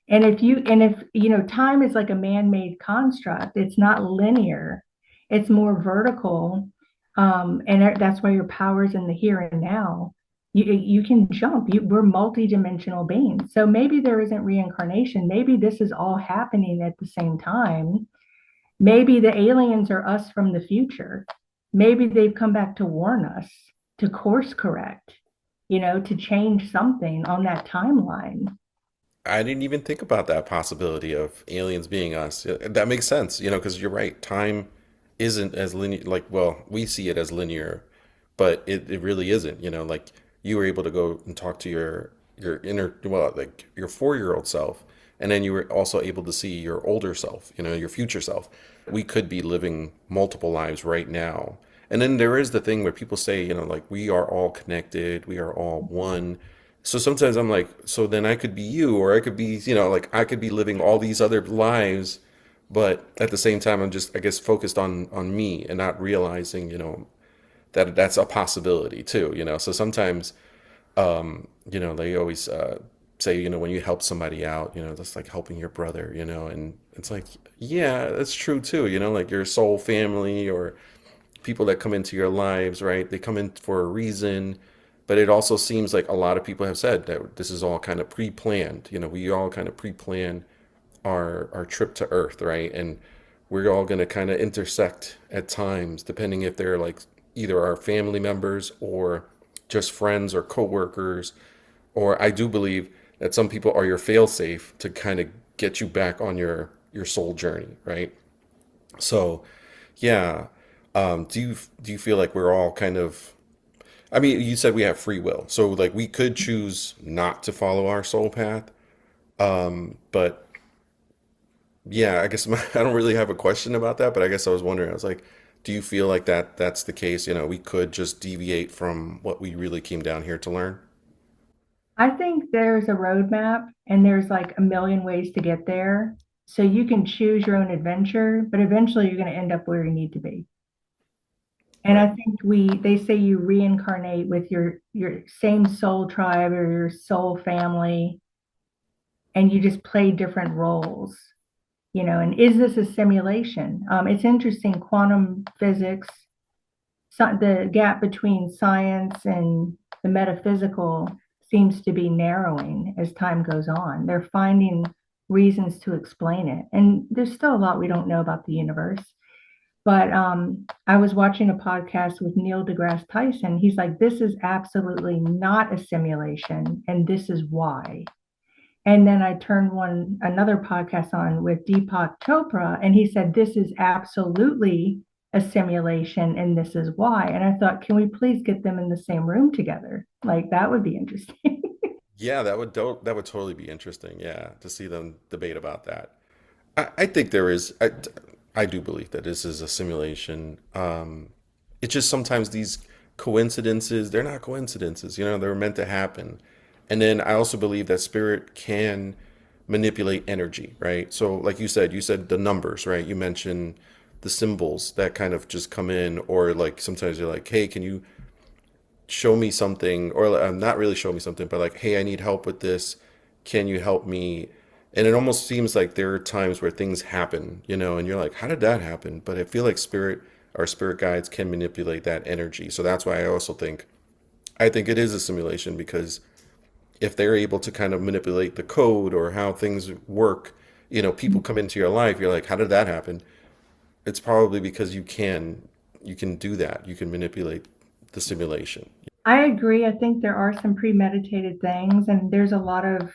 And if time is like a man-made construct, it's not linear, it's more vertical. And that's why your power is in the here and now. You can jump. We're multidimensional beings. So maybe there isn't reincarnation. Maybe this is all happening at the same time. Maybe the aliens are us from the future. Maybe they've come back to warn us, to course correct, to change something on that timeline. I didn't even think about that possibility of aliens being us. Yeah, that makes sense, because you're right. Time isn't as linear. Like, well, we see it as linear, but it really isn't. Like you were able to go and talk to your inner, well, like your 4-year-old self, and then you were also able to see your older self. Your future self. We could be living multiple lives right now. And then there is the thing where people say, like we are all connected, we are all one. So sometimes I'm like, so then I could be you, or I could be, like I could be living all these other lives, but at the same time, I'm just, I guess, focused on me and not realizing, that that's a possibility too. So sometimes, they always say, when you help somebody out, that's like helping your brother, and it's like, yeah, that's true too, like your soul family or people that come into your lives, right? They come in for a reason, but it also seems like a lot of people have said that this is all kind of pre-planned. We all kind of pre-plan our trip to Earth, right? And we're all going to kind of intersect at times, depending if they're like either our family members or just friends or coworkers. Or I do believe that some people are your fail-safe to kind of get you back on your soul journey, right? So, yeah. Do you feel like we're all kind of? I mean, you said we have free will, so like we could choose not to follow our soul path. But yeah, I guess I don't really have a question about that. But I guess I was wondering. I was like, do you feel like that's the case? We could just deviate from what we really came down here to learn. I think there's a roadmap and there's like a million ways to get there. So you can choose your own adventure, but eventually you're going to end up where you need to be. And Right. I think they say you reincarnate with your same soul tribe or your soul family, and you just play different roles, and is this a simulation? It's interesting, quantum physics, the gap between science and the metaphysical seems to be narrowing as time goes on. They're finding reasons to explain it. And there's still a lot we don't know about the universe. But I was watching a podcast with Neil deGrasse Tyson. He's like, this is absolutely not a simulation, and this is why. And then I turned another podcast on with Deepak Chopra, and he said, this is absolutely a simulation, and this is why. And I thought, can we please get them in the same room together? Like, that would be interesting. Yeah, that would totally be interesting. Yeah, to see them debate about that. I think there is. I do believe that this is a simulation. It's just sometimes these coincidences, they're not coincidences, they're meant to happen. And then I also believe that spirit can manipulate energy, right? So like you said the numbers, right? You mentioned the symbols that kind of just come in, or like sometimes you're like, hey, can you show me something, or not really show me something, but like, hey, I need help with this. Can you help me? And it almost seems like there are times where things happen, and you're like, how did that happen? But I feel like our spirit guides can manipulate that energy. So that's why I think it is a simulation, because if they're able to kind of manipulate the code or how things work, people come into your life, you're like, how did that happen? It's probably because you can do that. You can manipulate the simulation. I agree. I think there are some premeditated things, and there's a lot of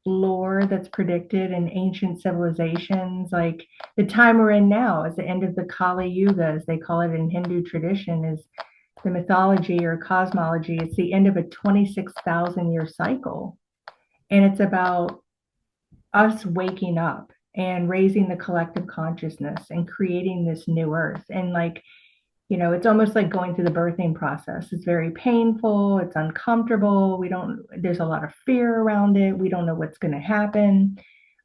lore that's predicted in ancient civilizations. Like the time we're in now is the end of the Kali Yuga, as they call it in Hindu tradition, is the mythology or cosmology. It's the end of a 26,000 year cycle. And it's about us waking up and raising the collective consciousness and creating this new earth. And like, it's almost like going through the birthing process. It's very painful, it's uncomfortable. There's a lot of fear around it. We don't know what's going to happen.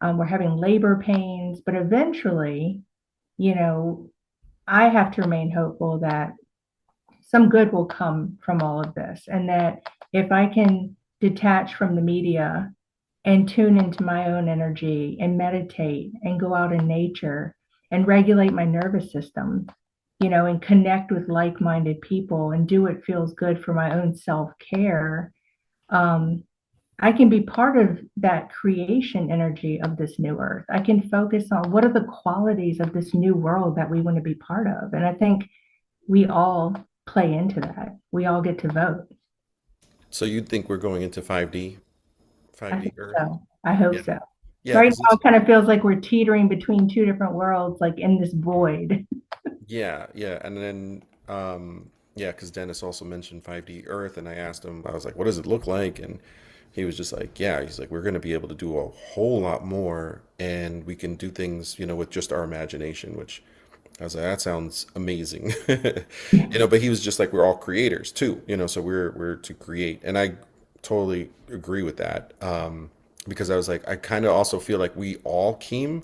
We're having labor pains, but eventually, you know, I have to remain hopeful that some good will come from all of this. And that if I can detach from the media and tune into my own energy and meditate and go out in nature and regulate my nervous system, and connect with like minded people and do what feels good for my own self care, um, I can be part of that creation energy of this new earth. I can focus on what are the qualities of this new world that we want to be part of. And I think we all play into that. We all get to vote. So you'd think we're going into 5D, I 5D think Earth? so. I hope Yeah. so. Yeah, Right because now, it's it kind of feels like we're teetering between two different worlds, like in this void. yeah, yeah, and then yeah, because Dennis also mentioned 5D Earth, and I asked him, I was like, what does it look like? And he was just like, yeah, he's like, we're going to be able to do a whole lot more, and we can do things, with just our imagination, which I was like, that sounds amazing. But he was just like, we're all creators too, so we're to create. And I totally agree with that. Because I was like, I kind of also feel like we all came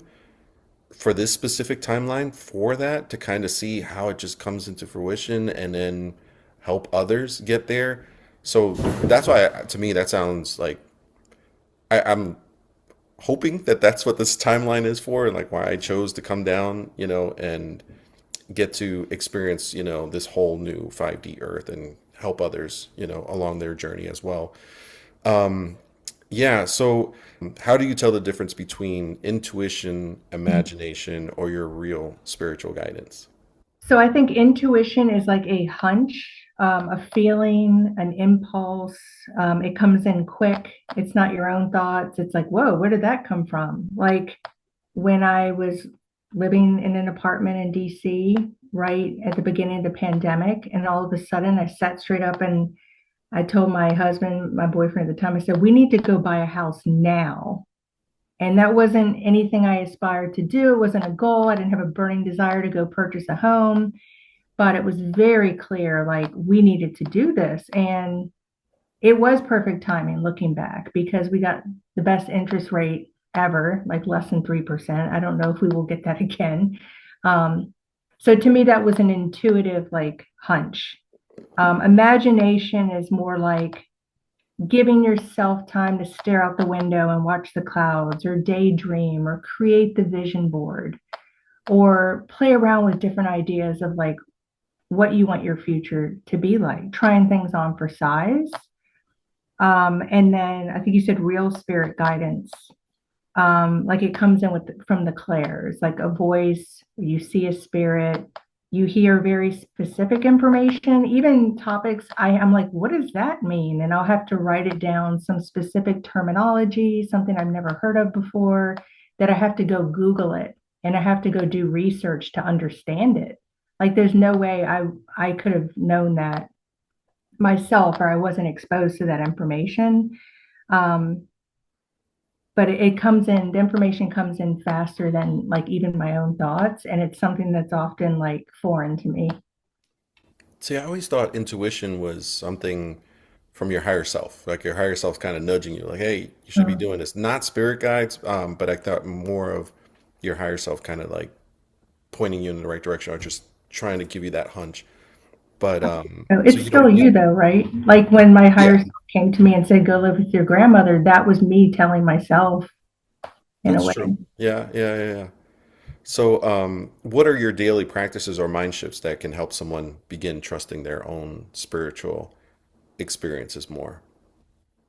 for this specific timeline for that, to kind of see how it just comes into fruition and then help others get there. So that's why, to me, that sounds like I'm hoping that that's what this timeline is for, and like why I chose to come down, and get to experience, this whole new 5D Earth and help others, along their journey as well. Yeah. So, how do you tell the difference between intuition, imagination, or your real spiritual guidance? So I think intuition is like a hunch, a feeling, an impulse. It comes in quick. It's not your own thoughts. It's like, whoa, where did that come from? Like when I was living in an apartment in DC, right at the beginning of the pandemic, and all of a sudden I sat straight up and I told my husband, my boyfriend at the time, I said, we need to go buy a house now. And that wasn't anything I aspired to do. It wasn't a goal. I didn't have a burning desire to go purchase a home, but it was very clear like we needed to do this. And it was perfect timing looking back because we got the best interest rate ever, like less than 3%. I don't know if we will get that again. Um, so to me, that was an intuitive like hunch. Imagination is more like giving yourself time to stare out the window and watch the clouds or daydream or create the vision board or play around with different ideas of like what you want your future to be like, trying things on for size. And then I think you said real spirit guidance. Like it comes in with from the clairs, like a voice, you see a spirit, you hear very specific information, even topics I'm like, what does that mean? And I'll have to write it down, some specific terminology, something I've never heard of before, that I have to go Google it and I have to go do research to understand it. Like there's no way I could have known that myself, or I wasn't exposed to that information. Um, but it comes in, the information comes in faster than like even my own thoughts, and it's something that's often like foreign to me. See, I always thought intuition was something from your higher self. Like your higher self's kind of nudging you, like, hey, you should be Mm. doing this. Not spirit guides, but I thought more of your higher self kind of like pointing you in the right direction or just trying to give you that hunch. But So so it's you still don't you you though, right? Like when my higher yeah, self came to me and said, go live with your grandmother, that was me telling myself in a that's way. true. Yeah. So what are your daily practices or mind shifts that can help someone begin trusting their own spiritual experiences more?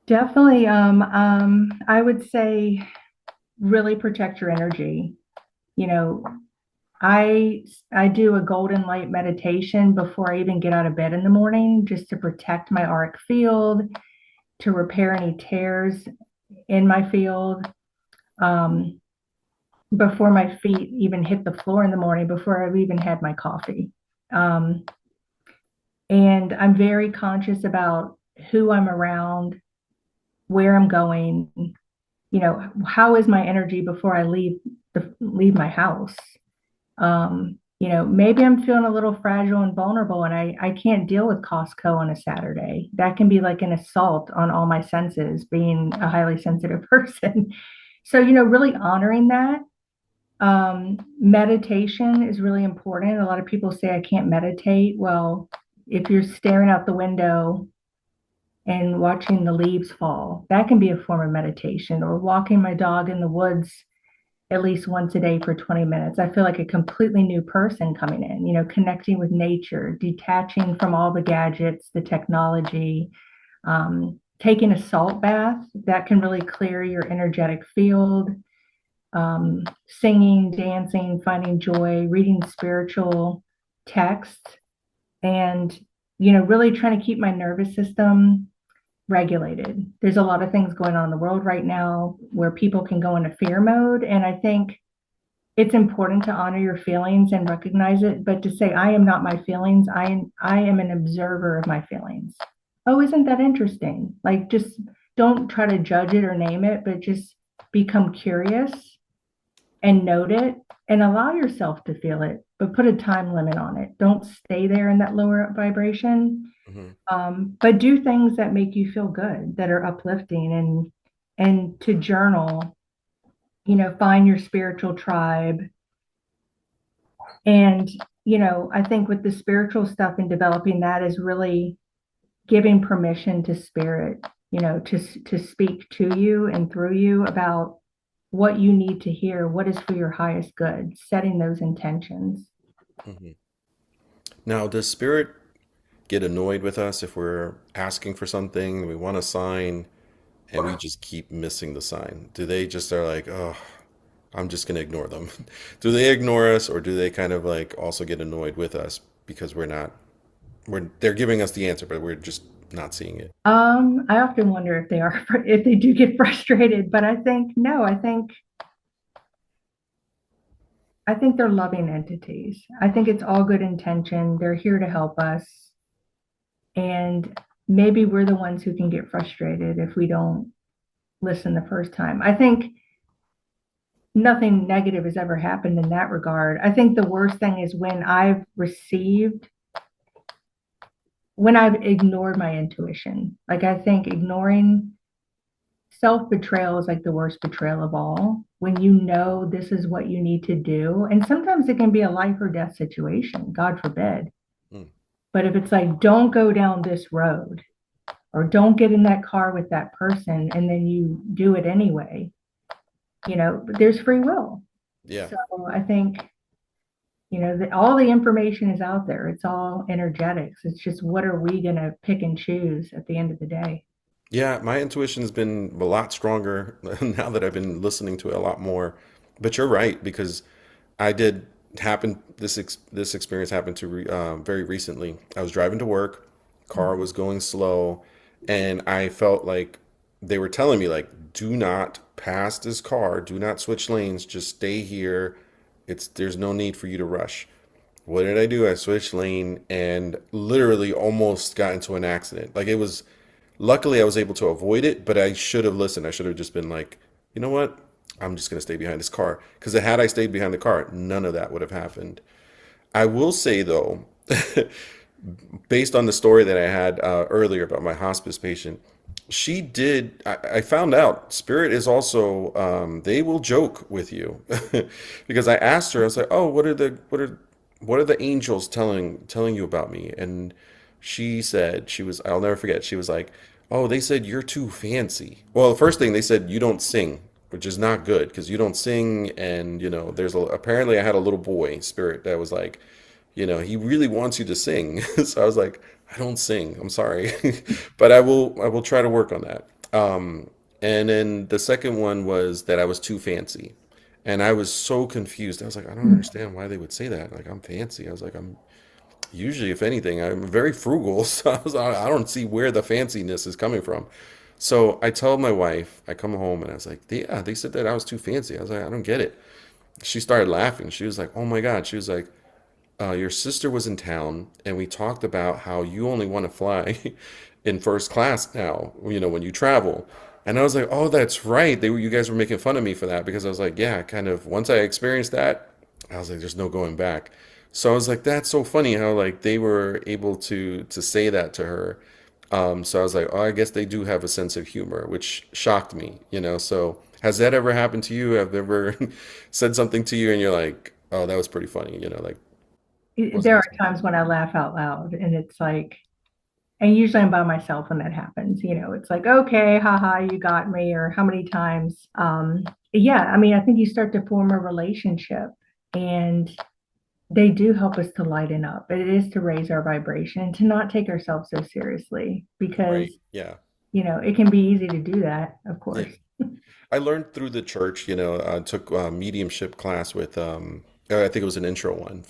Definitely, I would say really protect your energy. You know, I do a golden light meditation before I even get out of bed in the morning, just to protect my auric field, to repair any tears in my field, um, before my feet even hit the floor in the morning, before I've even had my coffee. Um, and I'm very conscious about who I'm around, where I'm going, how is my energy before I leave my house. Maybe I'm feeling a little fragile and vulnerable and I can't deal with Costco on a Saturday. That can be like an assault on all my senses, being a highly sensitive person. So, really honoring that. Meditation is really important. A lot of people say I can't meditate. Well, if you're staring out the window and watching the leaves fall, that can be a form of meditation, or walking my dog in the woods at least once a day for 20 minutes. I feel like a completely new person coming in, connecting with nature, detaching from all the gadgets, the technology, taking a salt bath that can really clear your energetic field, singing, dancing, finding joy, reading spiritual texts, and, really trying to keep my nervous system regulated. There's a lot of things going on in the world right now where people can go into fear mode. And I think it's important to honor your feelings and recognize it, but to say, I am not my feelings, I am an observer of my feelings. Oh, isn't that interesting? Like, just don't try to judge it or name it, but just become curious and note it and allow yourself to feel it, but put a time limit on it. Don't stay there in that lower vibration, Hmm. but do things that make you feel good, that are uplifting, and to journal. Find your spiritual tribe, and I think with the spiritual stuff and developing that is really giving permission to spirit, to speak to you and through you about what you need to hear, what is for your highest good, setting those intentions. Hmm. Now, does spirit get annoyed with us if we're asking for something, we want a sign, and we just keep missing the sign? Do they just are like, oh, I'm just gonna ignore them? Do they ignore us, or do they kind of like also get annoyed with us because they're giving us the answer, but we're just not seeing it? I often wonder if they are, if they do get frustrated, but I think no, I think they're loving entities. I think it's all good intention. They're here to help us. And maybe we're the ones who can get frustrated if we don't listen the first time. I think nothing negative has ever happened in that regard. I think the worst thing is when I've ignored my intuition. Like, I think ignoring self betrayal is like the worst betrayal of all. When you know this is what you need to do, and sometimes it can be a life or death situation, God forbid. Mm, But if it's like, don't go down this road, or don't get in that car with that person, and then you do it anyway, there's free will. yeah. So I think, all the information is out there. It's all energetics. It's just, what are we going to pick and choose at the end of the day? Yeah, my intuition has been a lot stronger now that I've been listening to it a lot more. But you're right because I did happen this experience happened to very recently. I was driving to work, car was going slow, and I felt like they were telling me like, do not pass this car, do not switch lanes, just stay here. There's no need for you to rush. What did I do? I switched lane and literally almost got into an accident. Like it was, luckily I was able to avoid it, but I should have listened. I should have just been like, you know what? I'm just going to stay behind this car. Because had I stayed behind the car, none of that would have happened. I will say though, based on the story that I had earlier about my hospice patient, she did. I found out spirit is also they will joke with you because I asked her. I was like, "Oh, what are the angels telling you about me?" And she said she was. I'll never forget. She was like, "Oh, they said you're too fancy." Well, the first thing they said you don't sing, which is not good because you don't sing, and apparently I had a little boy spirit that was like, he really wants you to sing. So I was like, I don't sing. I'm sorry, but I will try to work on that. And then the second one was that I was too fancy, and I was so confused. I was like, I don't understand why they would say that. Like I'm fancy. I was like, I'm usually, if anything, I'm very frugal. So I don't see where the fanciness is coming from. So I told my wife, I come home and I was like, yeah, they said that I was too fancy. I was like, I don't get it. She started laughing. She was like, oh my God. She was like, your sister was in town and we talked about how you only want to fly in first class now, when you travel. And I was like, oh, that's right. You guys were making fun of me for that because I was like, yeah, kind of once I experienced that, I was like, there's no going back. So I was like, that's so funny how like they were able to say that to her. So I was like, oh, I guess they do have a sense of humor, which shocked me. So has that ever happened to you? Have they ever said something to you and you're like, oh, that was pretty funny, like There wasn't are times when I laugh out loud, and it's like, and usually I'm by myself when that happens. It's like, okay, haha, you got me, or how many times? Yeah, I mean, I think you start to form a relationship, and they do help us to lighten up. It is to raise our vibration and to not take ourselves so seriously right. because, Yeah. it can be easy to do that, of Yeah. course. I learned through the church, I took a mediumship class with, I think it was an intro one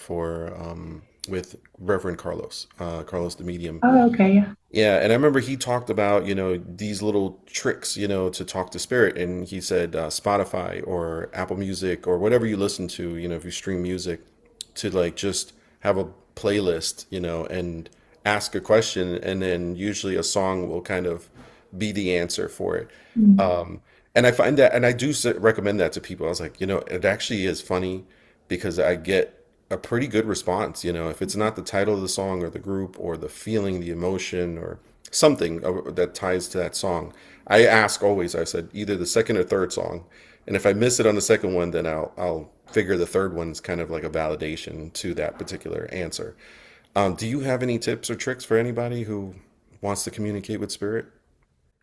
with Reverend Carlos the medium. Oh, okay. Yeah. Yeah, and I remember he talked about, these little tricks, to talk to spirit. And he said Spotify or Apple Music or whatever you listen to, if you stream music, to like just have a playlist, and ask a question, and then usually a song will kind of be the answer for it. Mm. And I find that, and I do recommend that to people. I was like, it actually is funny because I get a pretty good response. If it's not the title of the song or the group or the feeling, the emotion, or something that ties to that song, I ask always. I said either the second or third song, and if I miss it on the second one, then I'll figure the third one's kind of like a validation to that particular answer. Do you have any tips or tricks for anybody who wants to communicate with spirit?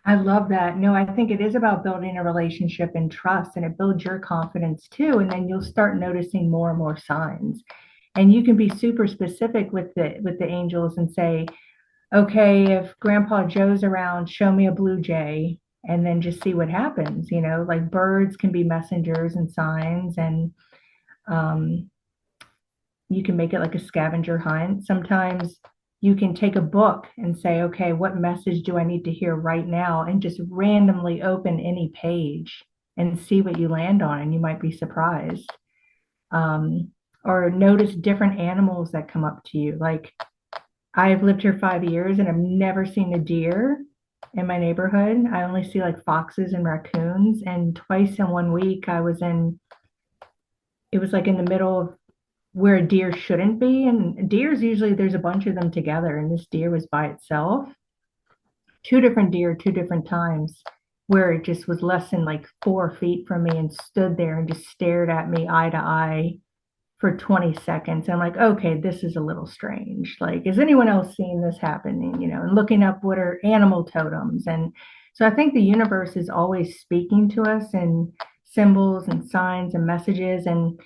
I love that. No, I think it is about building a relationship and trust, and it builds your confidence too. And then you'll start noticing more and more signs. And you can be super specific with the angels and say, okay, if Grandpa Joe's around, show me a blue jay, and then just see what happens. Like birds can be messengers and signs, and um, you can make it like a scavenger hunt. Sometimes you can take a book and say, okay, what message do I need to hear right now? And just randomly open any page and see what you land on, and you might be surprised. Um, or notice different animals that come up to you. Like I've lived here 5 years and I've never seen a deer in my neighborhood. I only see like foxes and raccoons. And twice in one week, it was like in the middle of where a deer shouldn't be. And deers, usually there's a bunch of them together, and this deer was by itself. Two different deer, two different times, where it just was less than like 4 feet from me and stood there and just stared at me eye to eye for 20 seconds. I'm like, okay, this is a little strange. Like, is anyone else seeing this happening? And looking up what are animal totems. And so I think the universe is always speaking to us in symbols and signs and messages. And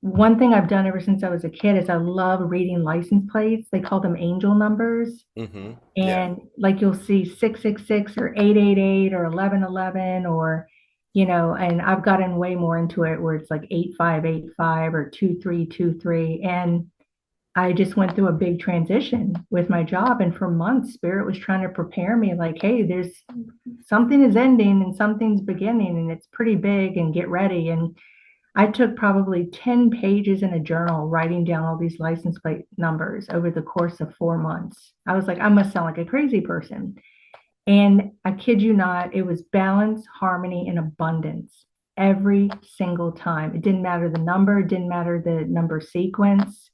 one thing I've done ever since I was a kid is I love reading license plates. They call them angel numbers. Mm-hmm. Yeah. And like you'll see 666 or 888 or 1111 or, and I've gotten way more into it where it's like 8585 or 2323. And I just went through a big transition with my job. And for months, Spirit was trying to prepare me like, hey, there's something is ending and something's beginning and it's pretty big and get ready. And I took probably 10 pages in a journal writing down all these license plate numbers over the course of 4 months. I was like, I must sound like a crazy person. And I kid you not, it was balance, harmony, and abundance every single time. It didn't matter the number, it didn't matter the number sequence.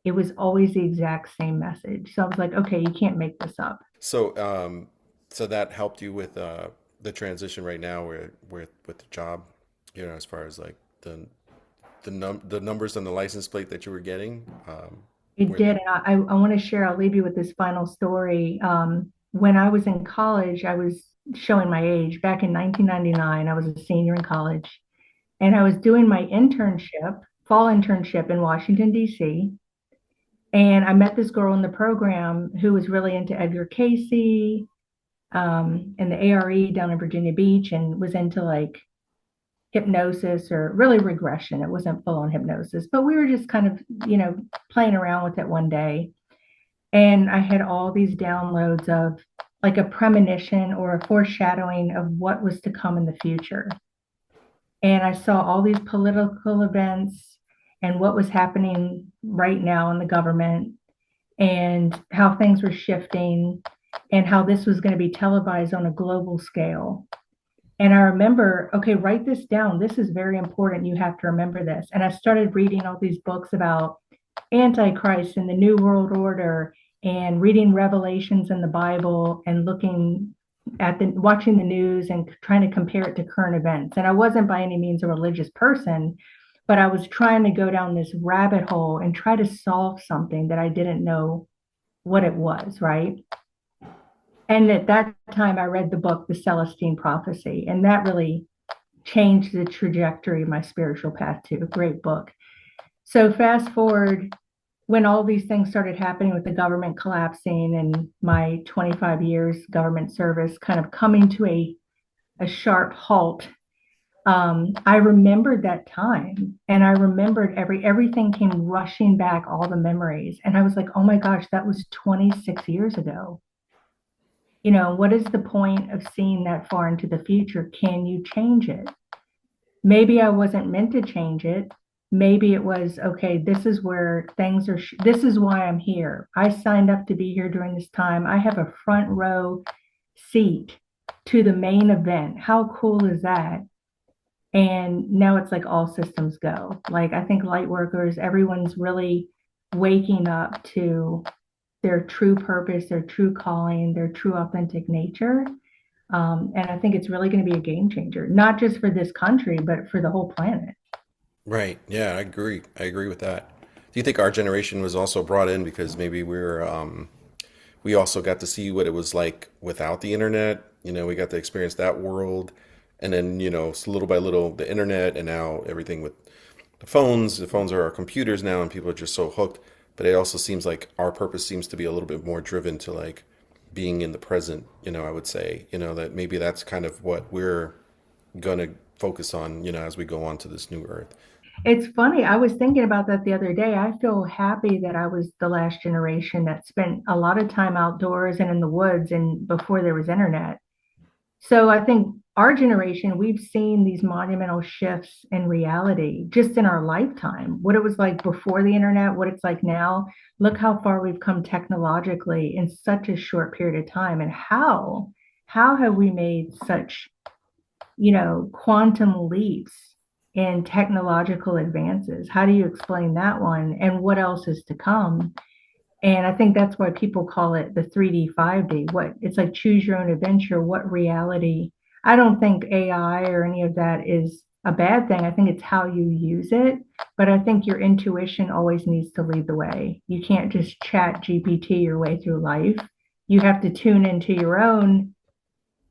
it was always the exact same message. So I was like, okay, you can't make this up. So, so that helped you with the transition right now, where with the job, as far as like the numbers on the license plate that you were getting, It were they? did. And I want to share, I'll leave you with this final story. When I was in college, I was showing my age. Back in 1999, I was a senior in college, and I was doing my internship, fall internship in Washington, D.C. And I met this girl in the program who was really into Edgar Casey, and the ARE down in Virginia Beach, and was into like hypnosis or really regression. It wasn't full on hypnosis, but we were just kind of, playing around with it one day. And I had all these downloads of like a premonition or a foreshadowing of what was to come in the future. And I saw all these political events and what was happening right now in the government and how things were shifting and how this was going to be televised on a global scale. And I remember, okay, write this down. This is very important. You have to remember this. And I started reading all these books about Antichrist and the New World Order and reading Revelations in the Bible and looking at watching the news and trying to compare it to current events. And I wasn't by any means a religious person, but I was trying to go down this rabbit hole and try to solve something that I didn't know what it was, right? And at that time, I read the book, The Celestine Prophecy, and that really changed the trajectory of my spiritual path too. A great book. So fast forward when all these things started happening with the government collapsing and my 25 years government service kind of coming to a sharp halt. I remembered that time, and I remembered everything came rushing back, all the memories. And I was like, oh my gosh, that was 26 years ago. What is the point of seeing that far into the future? Can you change it? Maybe I wasn't meant to change it. Maybe it was, okay, this is where things are, this is why I'm here. I signed up to be here during this time. I have a front row seat to the main event. How cool is that? And now it's like all systems go. Like, I think light workers, everyone's really waking up to their true purpose, their true calling, their true authentic nature. And I think it's really going to be a game changer, not just for this country, but for the whole planet. Right. Yeah, I agree. I agree with that. Do you think our generation was also brought in because maybe we also got to see what it was like without the internet? We got to experience that world, and then little by little the internet, and now everything with the phones. The phones are our computers now, and people are just so hooked. But it also seems like our purpose seems to be a little bit more driven to like being in the present. I would say that maybe that's kind of what we're gonna focus on. As we go on to this new earth. It's funny. I was thinking about that the other day. I feel happy that I was the last generation that spent a lot of time outdoors and in the woods and before there was internet. So I think our generation, we've seen these monumental shifts in reality just in our lifetime. What it was like before the internet, what it's like now. Look how far we've come technologically in such a short period of time, and how have we made such, quantum leaps in technological advances? How do you explain that one? And what else is to come? And I think that's why people call it the 3D, 5D. What it's like, choose your own adventure. What reality? I don't think AI or any of that is a bad thing. I think it's how you use it. But I think your intuition always needs to lead the way. You can't just chat GPT your way through life. You have to tune into your own,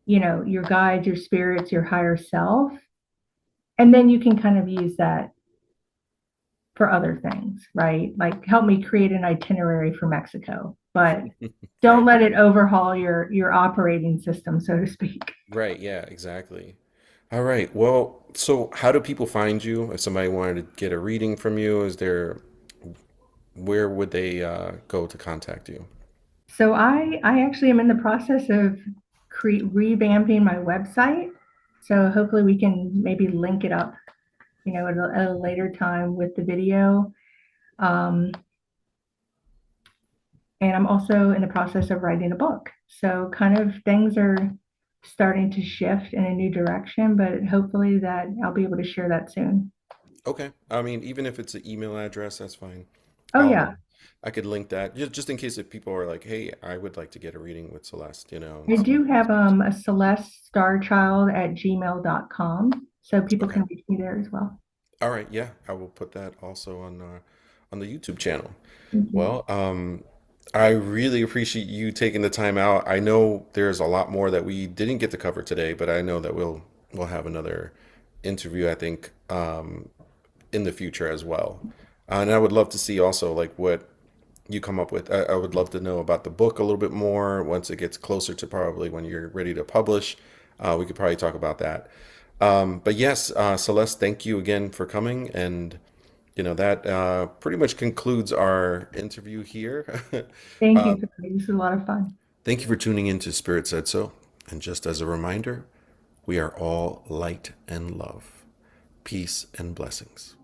your guides, your spirits, your higher self. And then you can kind of use that for other things, right? Like, help me create an itinerary for Mexico, but don't Right. let it overhaul your operating system, so to speak. Right. Yeah, exactly. All right. Well, so how do people find you? If somebody wanted to get a reading from you, where would they go to contact you? So I actually am in the process of revamping my website. So hopefully we can maybe link it up, at a later time with the video. Um, and I'm also in the process of writing a book. So kind of things are starting to shift in a new direction, but hopefully that I'll be able to share that soon. Okay. I mean, even if it's an email address, that's fine. Oh I'll yeah. I could link that just in case if people are like, hey, I would like to get a reading with Celeste, and I see. do have a Celeste Starchild at gmail.com, so people Okay. can reach me there as well. All right. Yeah, I will put that also on the YouTube channel. Thank you. Well, I really appreciate you taking the time out. I know there's a lot more that we didn't get to cover today, but I know that we'll have another interview, I think, in the future as well. And I would love to see also like what you come up with. I would love to know about the book a little bit more once it gets closer to probably when you're ready to publish. We could probably talk about that. But yes, Celeste, thank you again for coming. And, that pretty much concludes our interview here. Thank you. This was a lot of fun. Thank you for tuning in to Spirit Said So. And just as a reminder, we are all light and love, peace and blessings.